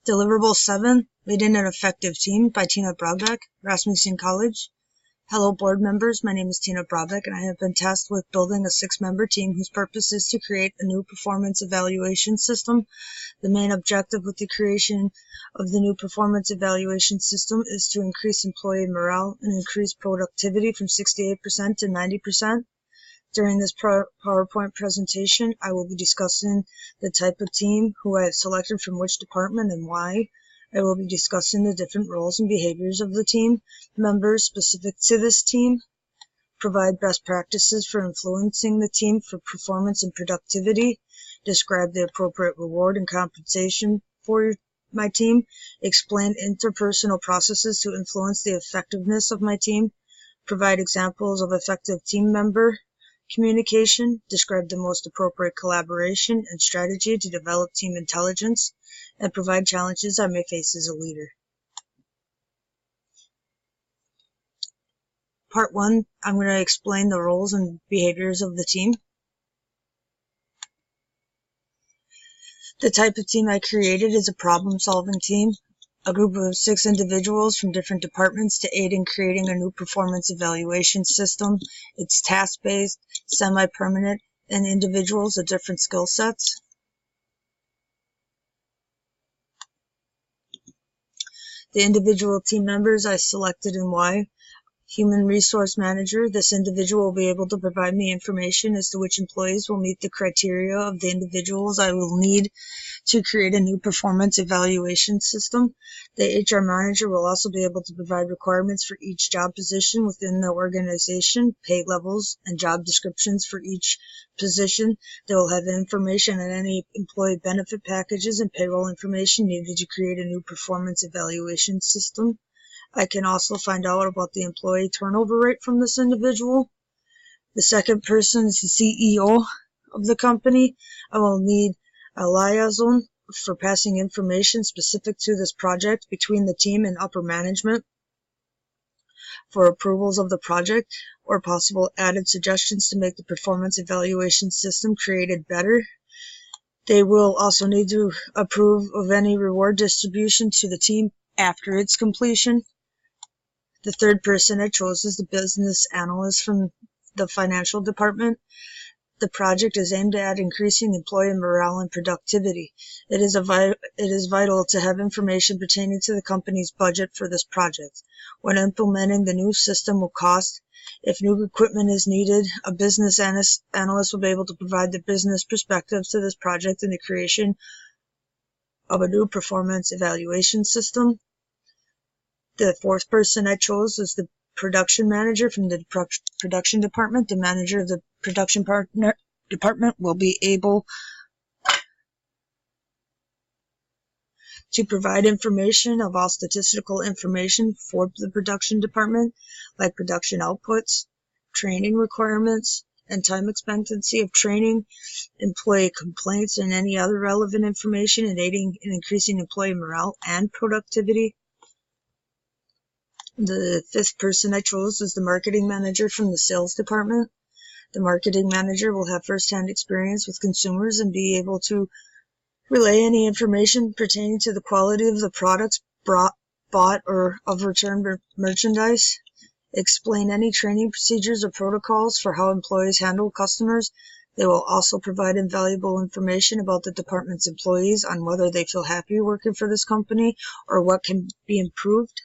Deliverable 7, Leading an Effective Team by tbrodbeck, Rasmussen College. Hello board members, my name is tbrodbeck and I have been tasked with building a 6-member team whose purpose is to create a new performance evaluation system. The main objective with the creation of the new performance evaluation system is to increase employee morale and increase productivity from 68% to 90%. During this PowerPoint presentation, I will be discussing the type of team, who I have selected from which department and why. I will be discussing the different roles and behaviors of the team members specific to this team, provide best practices for influencing the team for performance and productivity, describe the appropriate reward and compensation for my team, explain interpersonal processes to influence the effectiveness of my team, provide examples of effective team member communication, describe the most appropriate collaboration and strategy to develop team intelligence, and provide challenges I may face as a leader. Part 1, I'm going to explain the roles and behaviors of the team. The type of team I created is a problem-solving team, a group of 6 individuals from different departments to aid in creating a new performance evaluation system. It's task-based, semi-permanent, and individuals of different skill sets. The individual team members I selected and why. Human Resource Manager. This individual will be able to provide me information as to which employees will meet the criteria of the individuals I will need to create a new performance evaluation system. The HR Manager will also be able to provide requirements for each job position within the organization, pay levels, and job descriptions for each position. They will have information on any employee benefit packages and payroll information needed to create a new performance evaluation system. I can also find out about the employee turnover rate from this individual. The second person is the CEO of the company. I will need a liaison for passing information specific to this project between the team and upper management for approvals of the project or possible added suggestions to make the performance evaluation system created better. They will also need to approve of any reward distribution to the team after its completion. The third person I chose is the business analyst from the financial department. The project is aimed at increasing employee morale and productivity. It is vital to have information pertaining to the company's budget for this project. When implementing the new system will cost, if new equipment is needed, a business analyst will be able to provide the business perspective to this project in the creation of a new performance evaluation system. The fourth person I chose is the production manager from the production department. The manager of the production department will be able to provide information of all statistical information for the production department, like production outputs, training requirements, and time expectancy of training, employee complaints, and any other relevant information in aiding in increasing employee morale and productivity. The fifth person I chose is the marketing manager from the sales department. The marketing manager will have first-hand experience with consumers and be able to relay any information pertaining to the quality of the products bought or of returned merchandise, explain any training procedures or protocols for how employees handle customers. They will also provide invaluable information about the department's employees on whether they feel happy working for this company or what can be improved.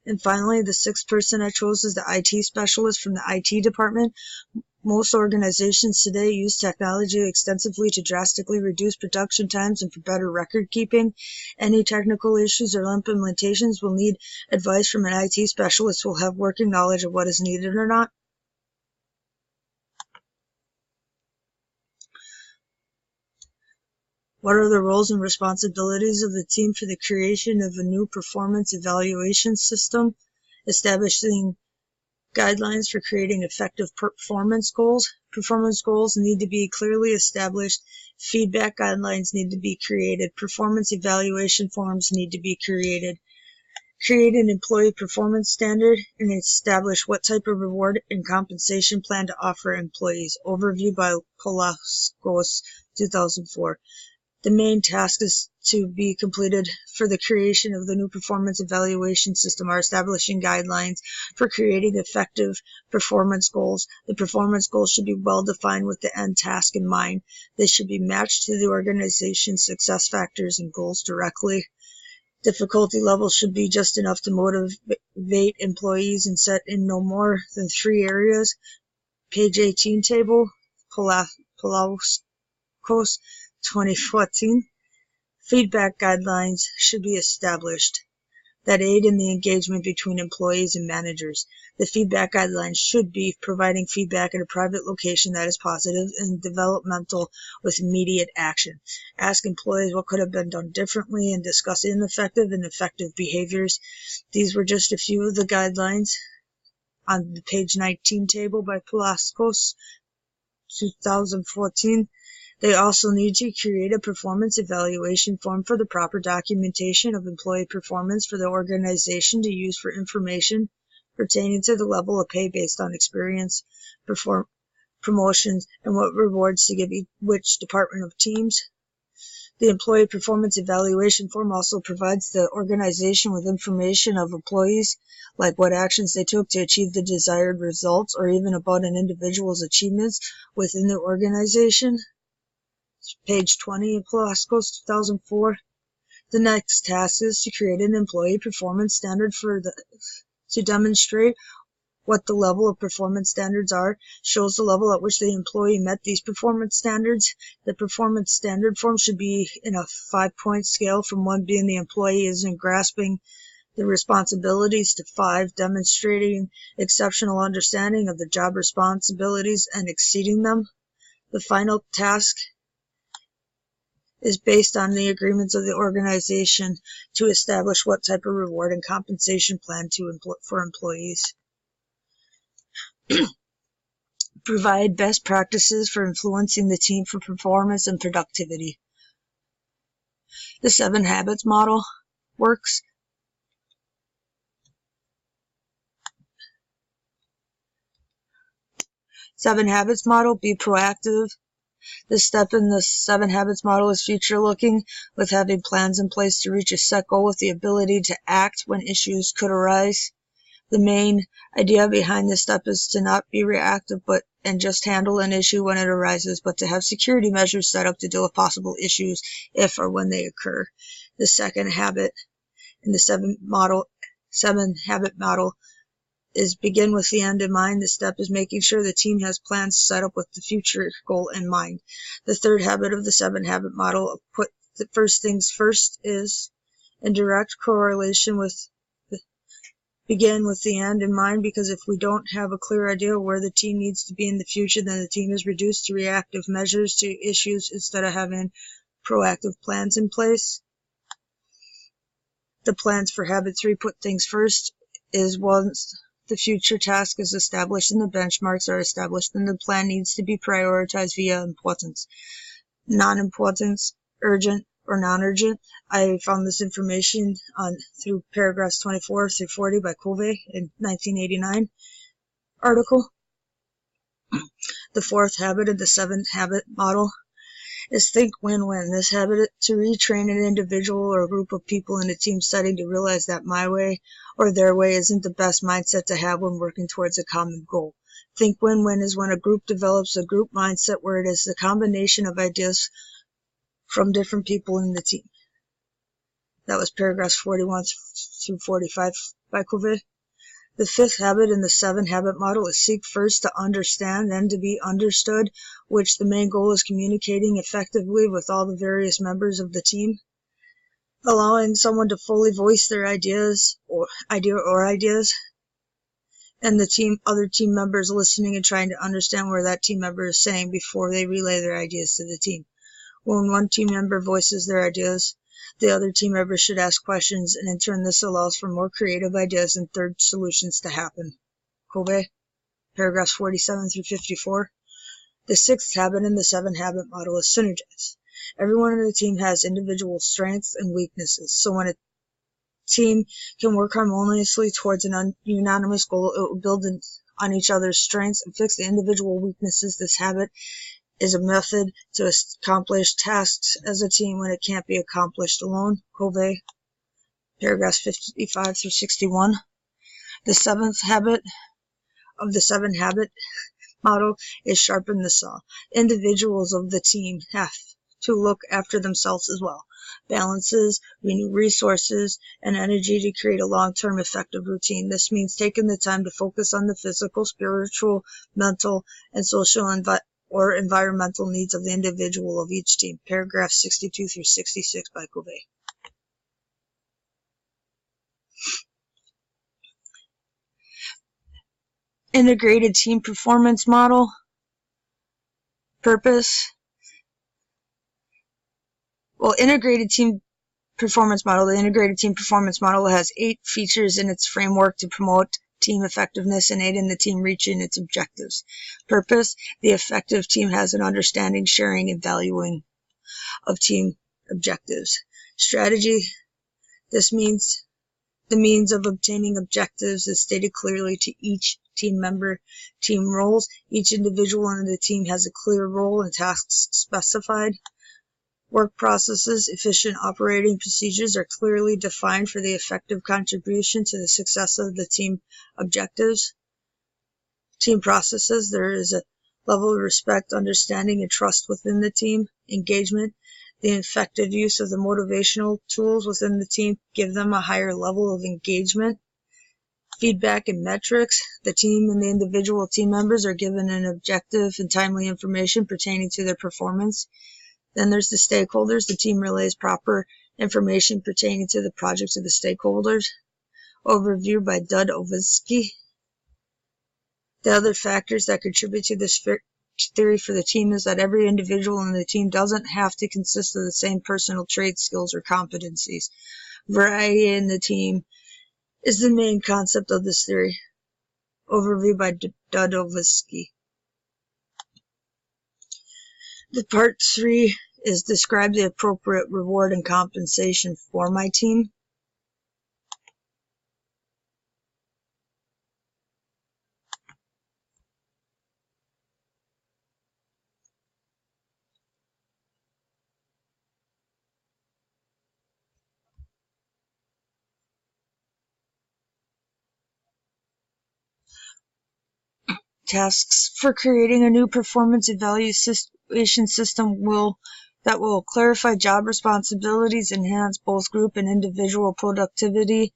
And finally, the sixth person I chose is the IT specialist from the IT department. Most organizations today use technology extensively to drastically reduce production times and for better record keeping. Any technical issues or implementations will need advice from an IT specialist who will have working knowledge of what is needed or not. What are the roles and responsibilities of the team for the creation of a new performance evaluation system? Establishing guidelines for creating effective performance goals. Performance goals need to be clearly established. Feedback guidelines need to be created. Performance evaluation forms need to be created. Create an employee performance standard and establish what type of reward and compensation plan to offer employees. Overview by Polaskos, 2004. The main task is to be completed for the creation of the new performance evaluation system are establishing guidelines for creating effective performance goals. The performance goals should be well defined with the end task in mind. They should be matched to the organization's success factors and goals directly. Difficulty levels should be just enough to motivate employees and set in no more than 3 areas. Page 18 table, Palauscos 2014. Feedback guidelines should be established that aid in the engagement between employees and managers. The feedback guidelines should be providing feedback in a private location that is positive and developmental with immediate action. Ask employees what could have been done differently and discuss ineffective and effective behaviors. These were just a few of the guidelines on the page 19 table by Palauscos 2014. They also need to create a performance evaluation form for the proper documentation of employee performance for the organization to use for information pertaining to the level of pay based on experience, promotions, and what rewards to give which department of teams. The employee performance evaluation form also provides the organization with information of employees, like what actions they took to achieve the desired results, or even about an individual's achievements within the organization. Page 20 of Palauscos 2004. The next task is to create an employee performance standard to demonstrate what the level of performance standards are, shows the level at which the employee met these performance standards. The performance standard form should be in a 5-point scale, from 1 being the employee isn't grasping the responsibilities to 5 demonstrating exceptional understanding of the job responsibilities and exceeding them. The final task is based on the agreements of the organization to establish what type of reward and compensation plan for employees. Provide best practices for influencing the team for performance and productivity. The 7 Habits model works. Seven Habits model, be proactive. This step in the 7 Habits model is future-looking, with having plans in place to reach a set goal with the ability to act when issues could arise. The main idea behind this step is to not be reactive and just handle an issue when it arises, but to have security measures set up to deal with possible issues if or when they occur. The second habit in the 7 Habit model is begin with the end in mind. The step is making sure the team has plans set up with the future goal in mind. The third habit of the 7 Habit model of put the first things first is in direct correlation with begin with the end in mind, because if we don't have a clear idea where the team needs to be in the future, then the team is reduced to reactive measures to issues instead of having proactive plans in place. The plans for habit 3, put things first, is once the future task is established and the benchmarks are established, then the plan needs to be prioritized via importance, non-importance, urgent, or non-urgent. I found this information through paragraphs 24 through 40 by Covey in 1989 article. The 4th habit of the 7 Habit model is think win-win. This habit to retrain an individual or a group of people in a team setting to realize that my way or their way isn't the best mindset to have when working towards a common goal. Think win-win is when a group develops a group mindset where it is the combination of ideas from different people in the team. That was paragraphs 41 through 45 by Covey. The 5th habit in the 7 Habit model is seek first to understand, then to be understood, which the main goal is communicating effectively with all the various members of the team. Allowing someone to fully voice their ideas, and the other team members listening and trying to understand where that team member is saying before they relay their ideas to the team. When one team member voices their ideas, the other team members should ask questions, and in turn this allows for more creative ideas and third solutions to happen. Covey, paragraphs 47 through 54. The 6th habit in the 7 Habit model is synergize. Everyone in the team has individual strengths and weaknesses, so when a team can work harmoniously towards an unanimous goal, it will build on each other's strengths and fix the individual weaknesses. This habit is a method to accomplish tasks as a team when it can't be accomplished alone. Covey, paragraphs 55 through 61. The seventh habit of the 7-habit model is sharpen the saw. Individuals of the team have to look after themselves as well. Balances, renew resources, and energy to create a long-term effective routine. This means taking the time to focus on the physical, spiritual, mental, and social or environmental needs of the individual of each team. Paragraph 62 through 66 by Covey. Integrated team performance model. Purpose. Well, the integrated team performance model has 8 features in its framework to promote team effectiveness and aid in the team reaching its objectives. Purpose. The effective team has an understanding, sharing, and valuing of team objectives. Strategy. This means the means of obtaining objectives is stated clearly to each team member. Team roles. Each individual in the team has a clear role and tasks specified. Work processes. Efficient operating procedures are clearly defined for the effective contribution to the success of the team objectives. Team processes. There is a level of respect, understanding, and trust within the team. Engagement. The effective use of the motivational tools within the team give them a higher level of engagement. Feedback and metrics. The team and the individual team members are given an objective and timely information pertaining to their performance. Then there's the stakeholders. The team relays proper information pertaining to the project to the stakeholders. Overview by Dudovsky. The other factors that contribute to this theory for the team is that every individual in the team doesn't have to consist of the same personal traits, skills, or competencies. Variety in the team is the main concept of this theory. Overview by Dudovsky. The part 3 is describe the appropriate reward and compensation for my team. Tasks for creating a new performance evaluation system that will clarify job responsibilities, enhance both group and individual productivity,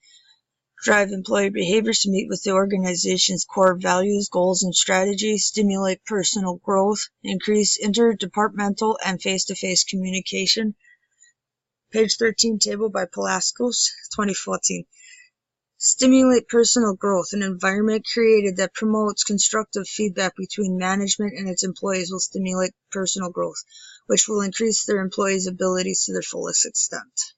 drive employee behaviors to meet with the organization's core values, goals, and strategies, stimulate personal growth, increase interdepartmental and face-to-face communication. Page 13, table by Palaskos, 2014. Stimulate personal growth. An environment created that promotes constructive feedback between management and its employees will stimulate personal growth, which will increase their employees' abilities to their fullest extent.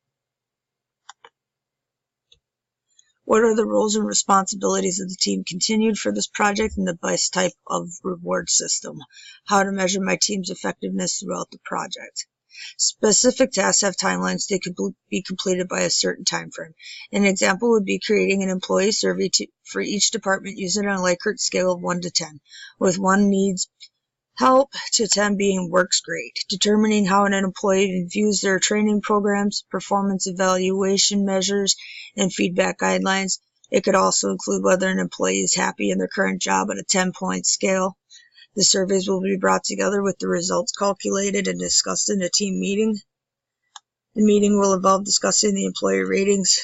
What are the roles and responsibilities of the team continued for this project and the best type of reward system? How to measure my team's effectiveness throughout the project. Specific tasks have timelines that could be completed by a certain time frame. An example would be creating an employee survey for each department using a Likert scale of 1 to 10, with 1 needs help to 10 being works great. Determining how an employee views their training programs, performance evaluation measures, and feedback guidelines. It could also include whether an employee is happy in their current job on a 10-point scale. The surveys will be brought together with the results calculated and discussed in a team meeting. The meeting will involve discussing the employee ratings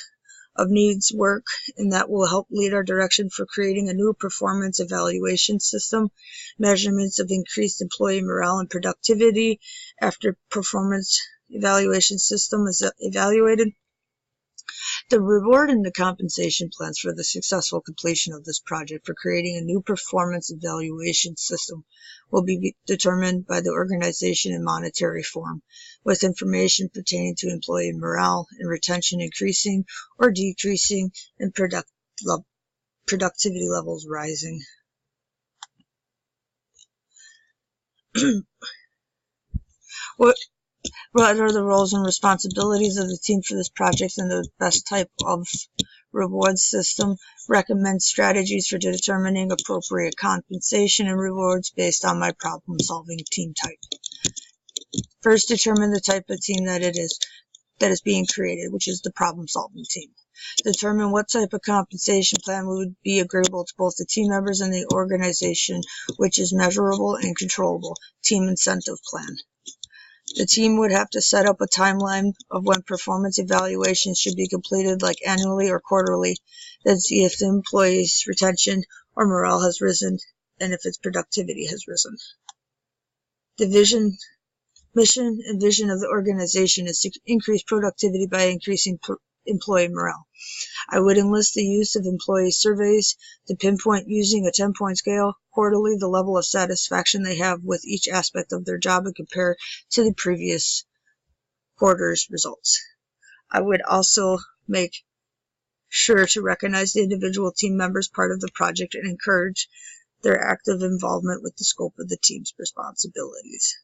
of needs work, and that will help lead our direction for creating a new performance evaluation system. Measurements of increased employee morale and productivity after performance evaluation system is evaluated. The reward and the compensation plans for the successful completion of this project for creating a new performance evaluation system will be determined by the organization in monetary form, with information pertaining to employee morale and retention increasing or decreasing and productivity levels rising. What are the roles and responsibilities of the team for this project and the best type of reward system? Recommend strategies for determining appropriate compensation and rewards based on my problem-solving team type. First, determine the type of team that is being created, which is the problem-solving team. Determine what type of compensation plan would be agreeable to both the team members and the organization, which is measurable and controllable. Team incentive plan. The team would have to set up a timeline of when performance evaluations should be completed, like annually or quarterly, then see if the employee's retention or morale has risen and if its productivity has risen. The mission and vision of the organization is to increase productivity by increasing employee morale. I would enlist the use of employee surveys to pinpoint, using a 10-point scale, quarterly the level of satisfaction they have with each aspect of their job and compare to the previous quarter's results. I would also make sure to recognize the individual team members part of the project and encourage their active involvement with the scope of the team's responsibilities.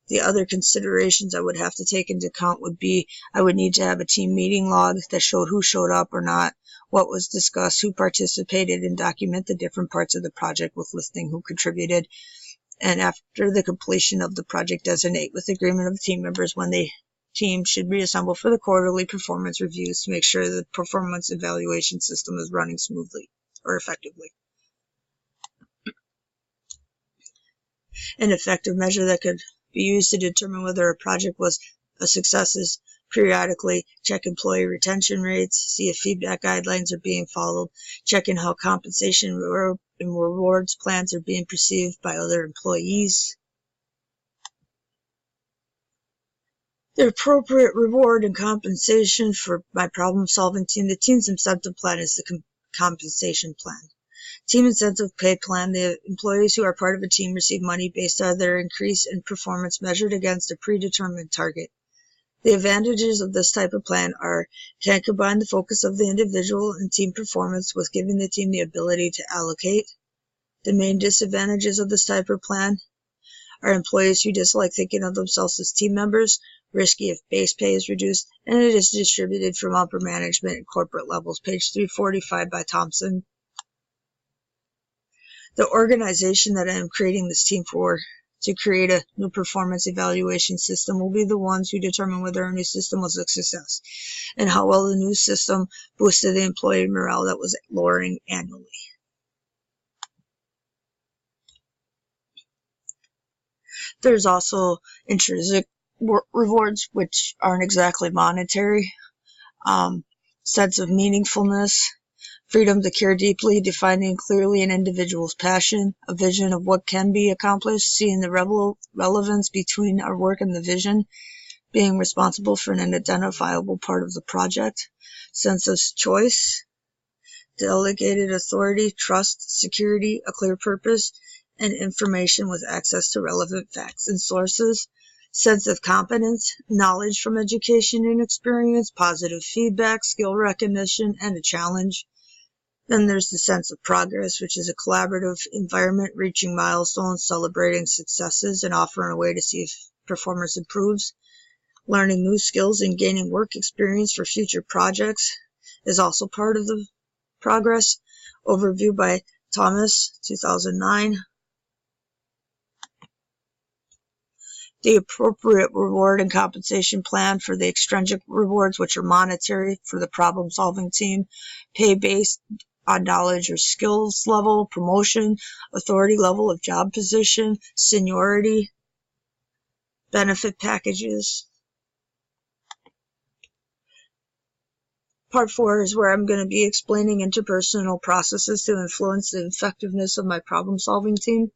The other considerations I would have to take into account would be I would need to have a team meeting log that showed who showed up or not, what was discussed, who participated, and document the different parts of the project with listing who contributed. And after the completion of the project, designate with agreement of team members when the team should reassemble for the quarterly performance reviews to make sure the performance evaluation system is running smoothly or effectively. An effective measure that could be used to determine whether a project was a success is periodically check employee retention rates, see if feedback guidelines are being followed, checking how compensation and rewards plans are being perceived by other employees. The appropriate reward and compensation for my problem-solving team. The team's incentive plan is the compensation plan. Team incentive pay plan. The employees who are part of a team receive money based on their increase in performance measured against a predetermined target. The advantages of this type of plan are can combine the focus of the individual and team performance with giving the team the ability to allocate. The main disadvantages of this type of plan are employees who dislike thinking of themselves as team members, risky if base pay is reduced, and it is distributed from upper management and corporate levels. Page 345 by Thompson. The organization that I am creating this team for to create a new performance evaluation system will be the ones who determine whether our new system was a success and how well the new system boosted the employee morale that was lowering annually. There's also intrinsic rewards, which aren't exactly monetary, sense of meaningfulness, freedom to care deeply, defining clearly an individual's passion, a vision of what can be accomplished, seeing the relevance between our work and the vision, being responsible for an identifiable part of the project, sense of choice, delegated authority, trust, security, a clear purpose, and information with access to relevant facts and sources, sense of competence, knowledge from education and experience, positive feedback, skill recognition, and a challenge. Then there's the sense of progress, which is a collaborative environment, reaching milestones, celebrating successes, and offering a way to see if performance improves. Learning new skills and gaining work experience for future projects is also part of the progress. Overview by Thomas, 2009. The appropriate reward and compensation plan for the extrinsic rewards, which are monetary for the problem-solving team, pay based on knowledge or skills level, promotion, authority level of job position, seniority, benefit packages. Part 4 is where I'm going to be explaining interpersonal processes to influence the effectiveness of my problem-solving team.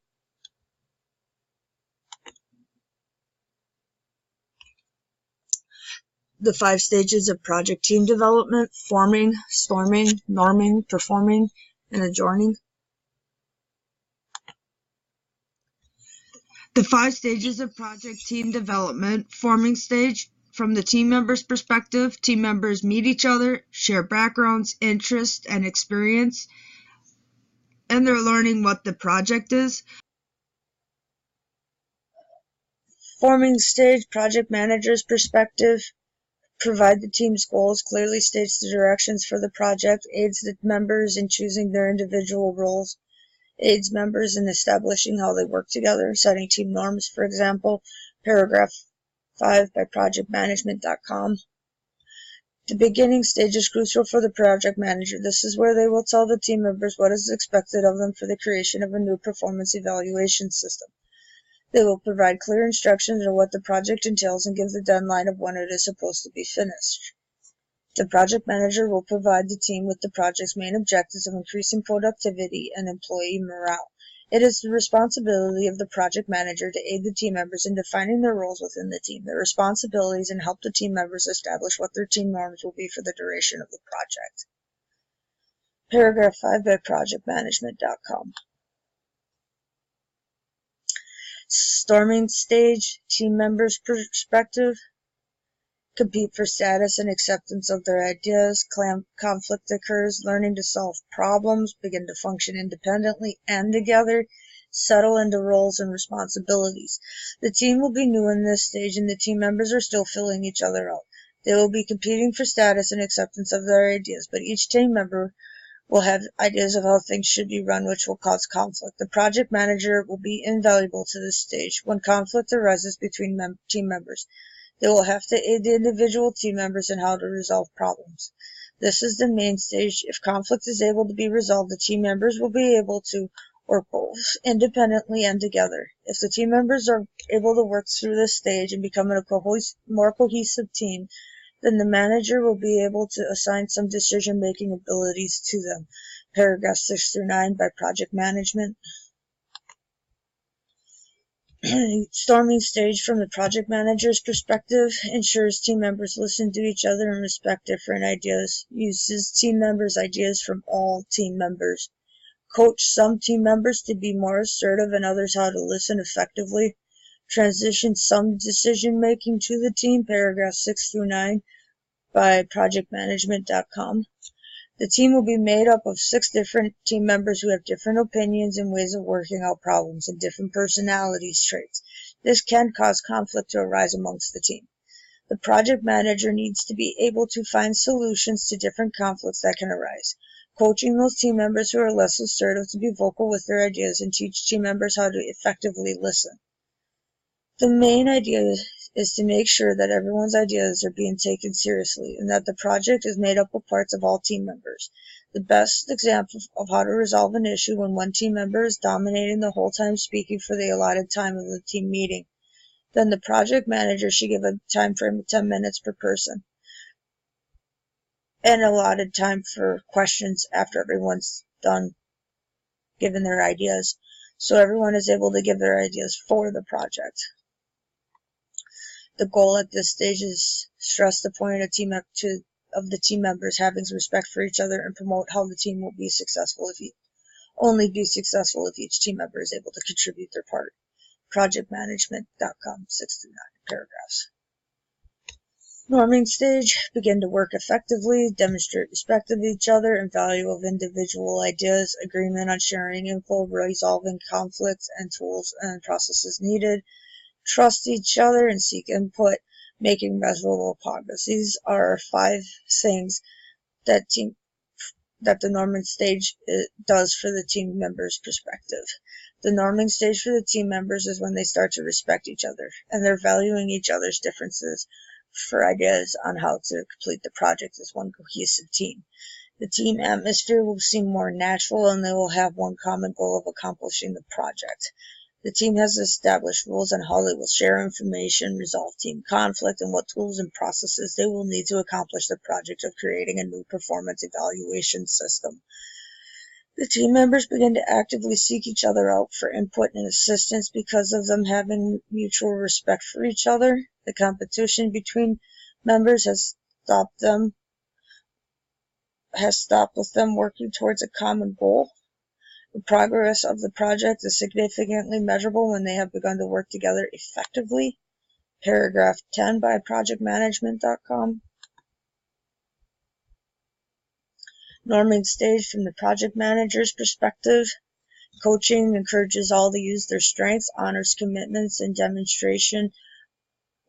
The 5 stages of project team development: forming, storming, norming, performing, and adjourning. The 5 stages of project team development: forming stage. From the team members' perspective, team members meet each other, share backgrounds, interests, and experience, and they're learning what the project is. Forming stage, project manager's perspective. Provide the team's goals, clearly states the directions for the project, aids the members in choosing their individual roles, aids members in establishing how they work together, setting team norms, for example, paragraph 5 by projectmanagement.com. The beginning stage is crucial for the project manager. This is where they will tell the team members what is expected of them for the creation of a new performance evaluation system. They will provide clear instructions on what the project entails and give the deadline of when it is supposed to be finished. The project manager will provide the team with the project's main objectives of increasing productivity and employee morale. It is the responsibility of the project manager to aid the team members in defining their roles within the team, their responsibilities, and help the team members establish what their team norms will be for the duration of the project. Paragraph 5 by projectmanagement.com. Storming stage, team members' perspective. Compete for status and acceptance of their ideas. Conflict occurs. Learning to solve problems. Begin to function independently and together. Settle into roles and responsibilities. The team will be new in this stage, and the team members are still filling each other out. They will be competing for status and acceptance of their ideas, but each team member will have ideas of how things should be run, which will cause conflict. The project manager will be invaluable to this stage. When conflict arises between team members, they will have to aid the individual team members in how to resolve problems. This is the main stage. If conflict is able to be resolved, the team members will be able to work both independently and together. If the team members are able to work through this stage and become a more cohesive team, then the manager will be able to assign some decision-making abilities to them. Paragraph 6 through 9 by project management. Storming stage from the project manager's perspective ensures team members listen to each other and respect different ideas. Uses team members' ideas from all team members. Coach some team members to be more assertive and others how to listen effectively. Transition some decision-making to the team. Paragraph 6 through 9 by projectmanagement.com. The team will be made up of 6 different team members who have different opinions and ways of working out problems and different personality traits. This can cause conflict to arise amongst the team. The project manager needs to be able to find solutions to different conflicts that can arise. Coaching those team members who are less assertive to be vocal with their ideas and teach team members how to effectively listen. The main idea is to make sure that everyone's ideas are being taken seriously and that the project is made up of parts of all team members. The best example of how to resolve an issue when one team member is dominating the whole time speaking for the allotted time of the team meeting. Then the project manager should give a time frame of 10 minutes per person and allotted time for questions after everyone's done giving their ideas, so everyone is able to give their ideas for the project. The goal at this stage is stress the point of the team members having respect for each other and promote how the team will be successful only be successful if each team member is able to contribute their part. Projectmanagement.com, 6 through 9 paragraphs. Norming stage, begin to work effectively, demonstrate respect of each other and value of individual ideas, agreement on sharing info, resolving conflicts, and tools and processes needed. Trust each other and seek input, making measurable progress. These are 5 things that the norming stage does for the team members' perspective. The norming stage for the team members is when they start to respect each other and they're valuing each other's differences for ideas on how to complete the project as one cohesive team. The team atmosphere will seem more natural and they will have one common goal of accomplishing the project. The team has established rules on how they will share information, resolve team conflict, and what tools and processes they will need to accomplish the project of creating a new performance evaluation system. The team members begin to actively seek each other out for input and assistance because of them having mutual respect for each other. The competition between members has stopped with them working towards a common goal. The progress of the project is significantly measurable when they have begun to work together effectively. Paragraph 10 by projectmanagement.com. Norming stage from the project manager's perspective. Coaching encourages all to use their strengths, honors commitments, and demonstration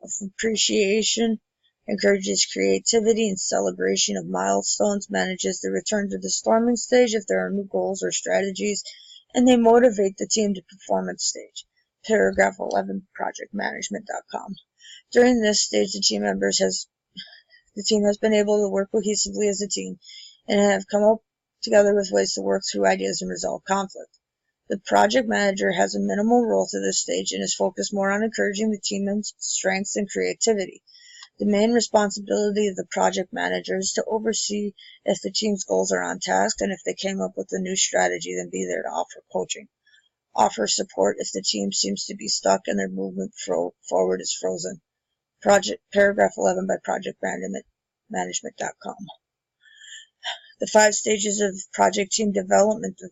of appreciation, encourages creativity and celebration of milestones, manages the return to the storming stage if there are new goals or strategies, and they motivate the team to performance stage. Paragraph 11, projectmanagement.com. During this stage, the team has been able to work cohesively as a team and have come up together with ways to work through ideas and resolve conflict. The project manager has a minimal role to this stage and is focused more on encouraging the team's strengths and creativity. The main responsibility of the project manager is to oversee if the team's goals are on task, and if they came up with a new strategy, then be there to offer coaching. Offer support if the team seems to be stuck and their movement forward is frozen. Paragraph 11 by projectmanagement.com. The 5 stages of project team development: the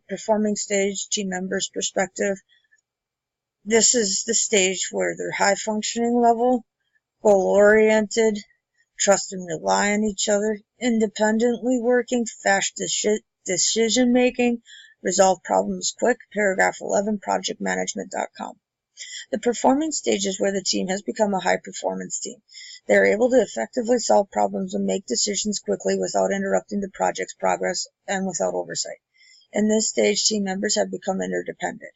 performing stage, team members' perspective. This is the stage where they're high functioning level, goal-oriented, trust and rely on each other, independently working, fast decision-making, resolve problems quick. Paragraph 11, projectmanagement.com. The performing stage is where the team has become a high-performance team. They are able to effectively solve problems and make decisions quickly without interrupting the project's progress and without oversight. In this stage, team members have become interdependent.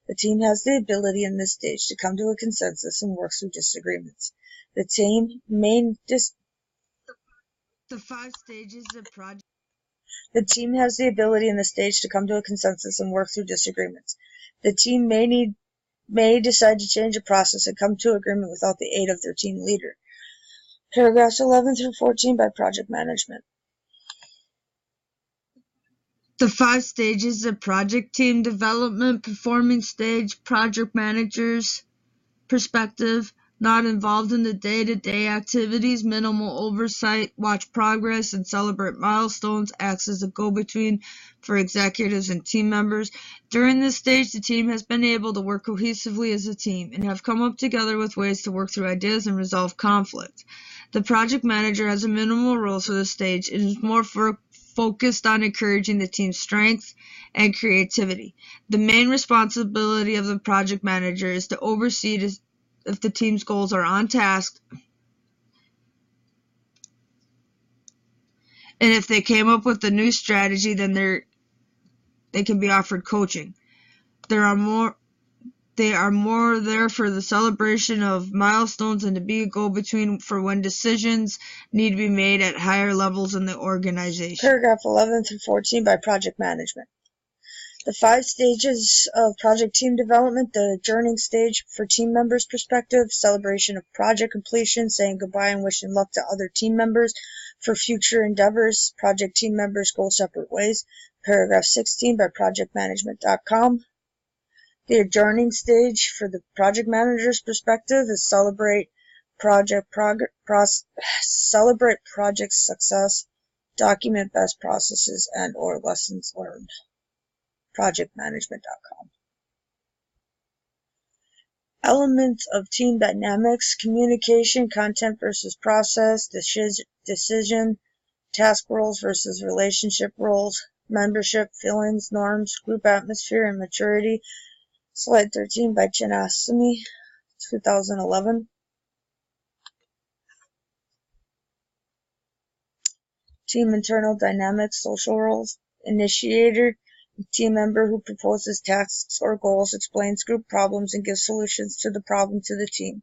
The team has the ability in this stage to come to a consensus and work through disagreements. The team has the ability in this stage to come to a consensus and work through disagreements. The team may decide to change a process and come to agreement without the aid of their team leader. Paragraphs 11 through 14 by project management. The 5 stages of project team development: performing stage, project manager's perspective, not involved in the day-to-day activities, minimal oversight, watch progress and celebrate milestones, acts as a go-between for executives and team members. During this stage, the team has been able to work cohesively as a team and have come up together with ways to work through ideas and resolve conflict. The project manager has a minimal role for this stage and is more focused on encouraging the team's strength and creativity. The main responsibility of the project manager is to oversee if the team's goals are on task, and if they came up with a new strategy, then they can be offered coaching. They are more there for the celebration of milestones and to be a go-between for when decisions need to be made at higher levels in the organization. Paragraph 11 through 14 by project management. The 5 stages of project team development: the adjourning stage for team members' perspective, celebration of project completion, saying goodbye and wishing luck to other team members for future endeavors. Project team members go separate ways. Paragraph 16 by projectmanagement.com. The adjourning stage for the project manager's perspective is celebrate project success, document best processes and or lessons learned. Projectmanagement.com. Elements of team dynamics: communication, content versus process, decision, task roles versus relationship roles, membership, feelings, norms, group atmosphere, and maturity. Slide 13 by Chinasami, 2011. Team internal dynamics, social roles: initiator, team member who proposes tasks or goals, explains group problems, and gives solutions to the problem to the team.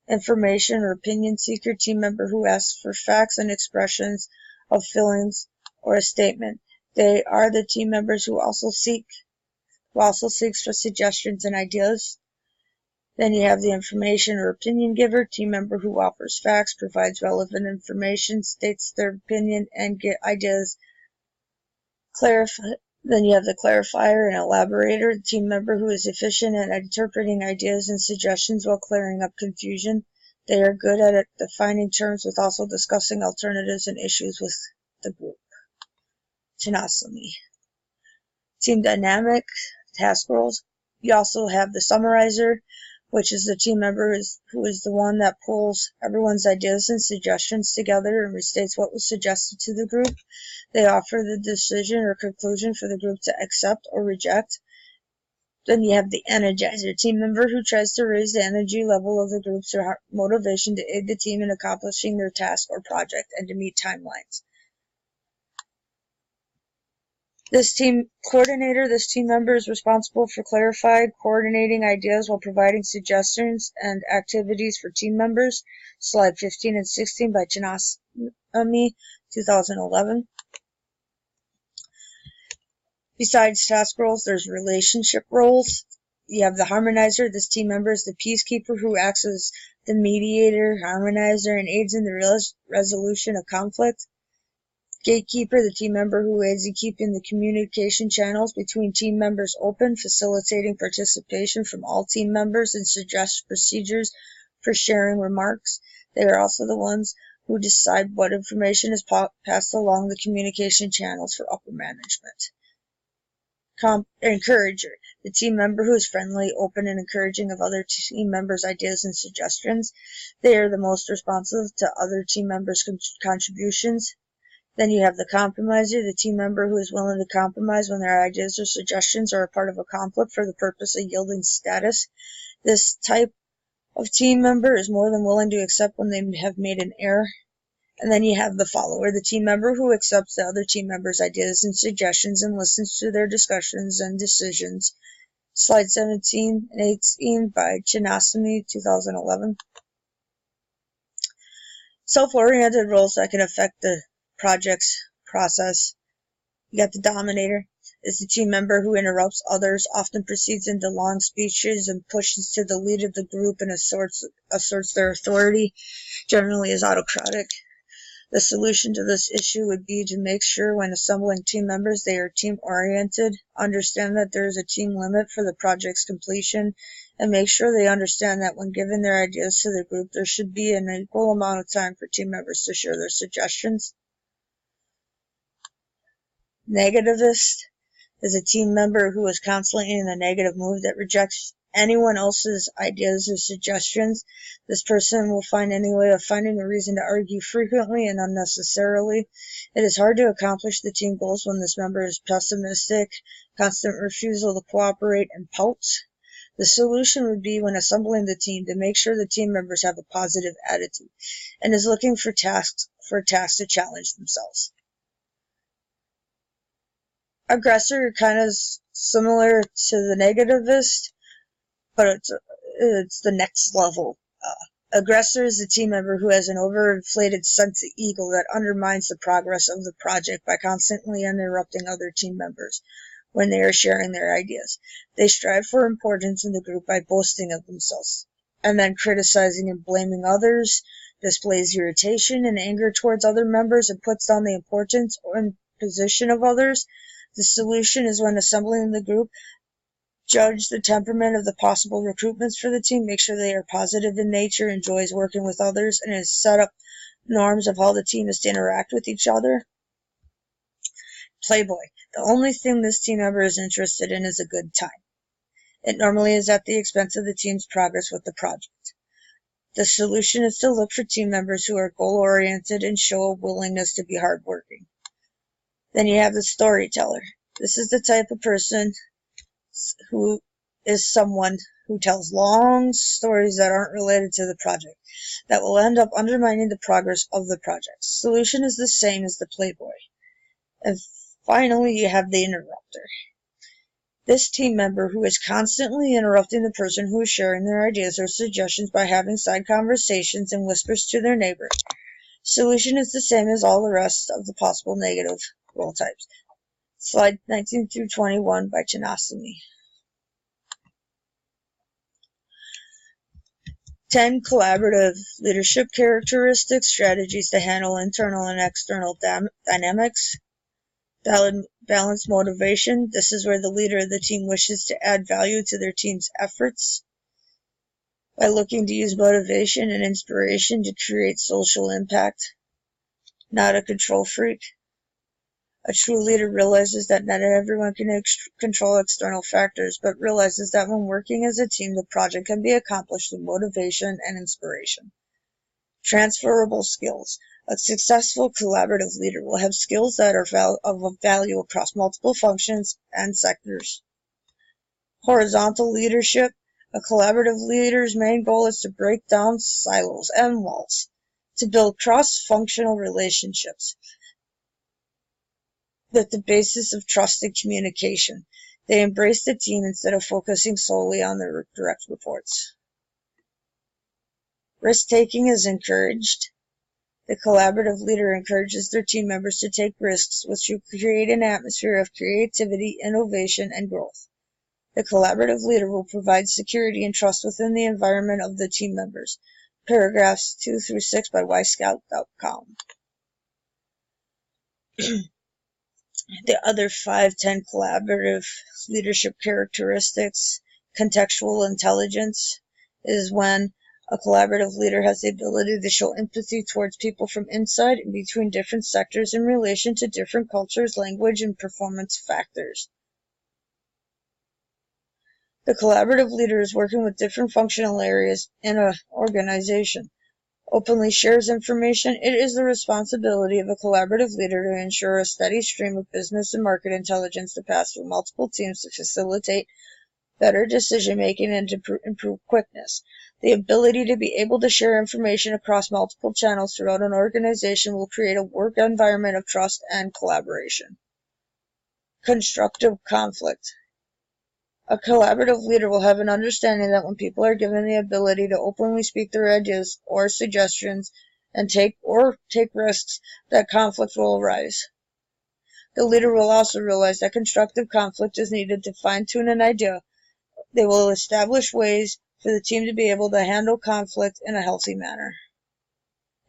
Information or opinion seeker, team member who asks for facts and expressions of feelings or a statement. They are the team members who also seeks for suggestions and ideas. Then you have the information or opinion giver, team member who offers facts, provides relevant information, states their opinion, and get ideas. Then you have the clarifier and elaborator, the team member who is efficient at interpreting ideas and suggestions while clearing up confusion. They are good at defining terms with also discussing alternatives and issues with the group. Chinasami. Team dynamic, task roles. You also have the summarizer, which is the team member who is the one that pulls everyone's ideas and suggestions together and restates what was suggested to the group. They offer the decision or conclusion for the group to accept or reject. Then you have the energizer, team member who tries to raise the energy level of the group through motivation to aid the team in accomplishing their task or project and to meet timelines. This team coordinator, this team member is responsible for clarifying, coordinating ideas while providing suggestions and activities for team members. Slide 15 and 16 by Chinasami, 2011. Besides task roles, there's relationship roles. You have the harmonizer. This team member is the peacekeeper who acts as the mediator, harmonizer, and aids in the resolution of conflict. Gatekeeper, the team member who aids in keeping the communication channels between team members open, facilitating participation from all team members, and suggests procedures for sharing remarks. They are also the ones who decide what information is passed along the communication channels for upper management. Encourager, the team member who is friendly, open, and encouraging of other team members' ideas and suggestions. They are the most responsive to other team members' contributions. Then you have the compromiser, the team member who is willing to compromise when their ideas or suggestions are a part of a conflict for the purpose of yielding status. This type of team member is more than willing to accept when they have made an error. And then you have the follower, the team member who accepts the other team members' ideas and suggestions and listens to their discussions and decisions. Slide 17 and 18 by Chinasami, 2011. Self-oriented roles that can affect the project's process. You got the dominator. Is the team member who interrupts others, often proceeds into long speeches and pushes to the lead of the group and asserts their authority, generally is autocratic. The solution to this issue would be to make sure when assembling team members they are team-oriented, understand that there is a team limit for the project's completion, and make sure they understand that when giving their ideas to the group, there should be an equal amount of time for team members to share their suggestions. Negativist is a team member who is constantly in a negative mood that rejects anyone else's ideas or suggestions. This person will find any way of finding a reason to argue frequently and unnecessarily. It is hard to accomplish the team goals when this member is pessimistic, constant refusal to cooperate, and pouts. The solution would be when assembling the team to make sure the team members have a positive attitude and is looking for tasks to challenge themselves. Aggressor kind of similar to the negativist, but it's the next level. Aggressor is a team member who has an overinflated sense of ego that undermines the progress of the project by constantly interrupting other team members when they are sharing their ideas. They strive for importance in the group by boasting of themselves, and then criticizing and blaming others, displays irritation and anger towards other members, and puts down the importance or position of others. The solution is when assembling the group, judge the temperament of the possible recruitments for the team, make sure they are positive in nature, enjoys working with others, and has set up norms of how the team is to interact with each other. Playboy. The only thing this team member is interested in is a good time. It normally is at the expense of the team's progress with the project. The solution is to look for team members who are goal-oriented and show a willingness to be hardworking. Then you have the storyteller. This is the type of person who is someone who tells long stories that aren't related to the project, that will end up undermining the progress of the project. Solution is the same as the playboy. And finally, you have the interrupter. This team member who is constantly interrupting the person who is sharing their ideas or suggestions by having side conversations and whispers to their neighbor. Solution is the same as all the rest of the possible negative role types. Slide 19 through 21 by Chinasami. 10 collaborative leadership characteristics, strategies to handle internal and external dynamics. Balanced motivation. This is where the leader of the team wishes to add value to their team's efforts by looking to use motivation and inspiration to create social impact, not a control freak. A true leader realizes that not everyone can control external factors, but realizes that when working as a team, the project can be accomplished with motivation and inspiration. Transferable skills. A successful collaborative leader will have skills that are of value across multiple functions and sectors. Horizontal leadership. A collaborative leader's main goal is to break down silos and walls to build cross-functional relationships with the basis of trusted communication. They embrace the team instead of focusing solely on their direct reports. Risk-taking is encouraged. The collaborative leader encourages their team members to take risks, which will create an atmosphere of creativity, innovation, and growth. The collaborative leader will provide security and trust within the environment of the team members. Paragraphs 2 through 6 by yscout.com. The other 5-10 collaborative leadership characteristics. Contextual intelligence is when a collaborative leader has the ability to show empathy towards people from inside and between different sectors in relation to different cultures, language, and performance factors. The collaborative leader is working with different functional areas in an organization. Openly shares information. It is the responsibility of a collaborative leader to ensure a steady stream of business and market intelligence to pass through multiple teams to facilitate better decision-making and to improve quickness. The ability to be able to share information across multiple channels throughout an organization will create a work environment of trust and collaboration. Constructive conflict. A collaborative leader will have an understanding that when people are given the ability to openly speak their ideas or suggestions and take risks, that conflict will arise. The leader will also realize that constructive conflict is needed to fine-tune an idea. They will establish ways for the team to be able to handle conflict in a healthy manner.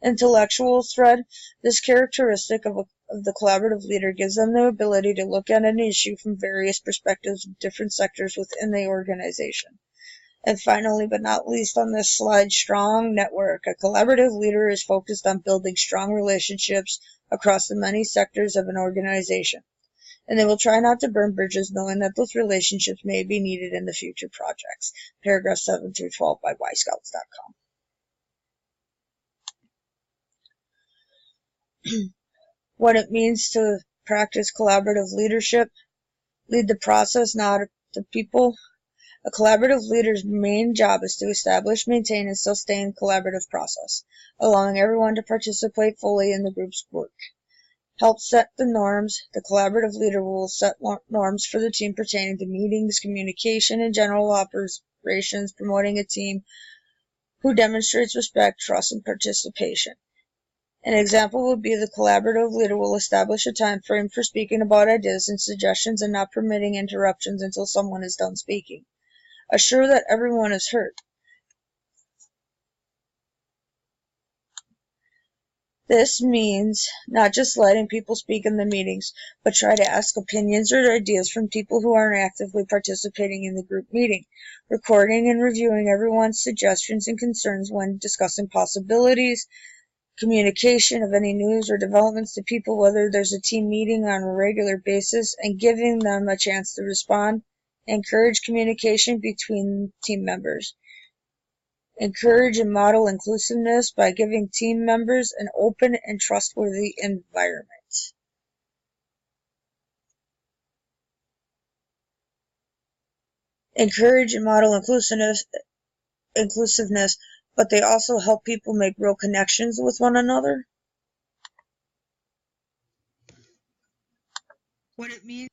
Intellectual thread. This characteristic of the collaborative leader gives them the ability to look at an issue from various perspectives of different sectors within the organization. And finally, but not least on this slide, strong network. A collaborative leader is focused on building strong relationships across the many sectors of an organization. And they will try not to burn bridges, knowing that those relationships may be needed in the future projects. Paragraph 7 through 12 by yscouts.com. What it means to practice collaborative leadership. Lead the process, not the people. A collaborative leader's main job is to establish, maintain, and sustain collaborative process, allowing everyone to participate fully in the group's work. Help set the norms. The collaborative leader will set norms for the team pertaining to meetings, communication, and general operations, promoting a team who demonstrates respect, trust, and participation. An example would be the collaborative leader will establish a time frame for speaking about ideas and suggestions and not permitting interruptions until someone is done speaking. Assure that everyone is heard. This means not just letting people speak in the meetings, but try to ask opinions or ideas from people who aren't actively participating in the group meeting. Recording and reviewing everyone's suggestions and concerns when discussing possibilities. Communication of any news or developments to people, whether there's a team meeting on a regular basis, and giving them a chance to respond. Encourage communication between team members. Encourage and model inclusiveness by giving team members an open and trustworthy environment. Encourage and model inclusiveness, but they also help people make real connections with one another. What it means.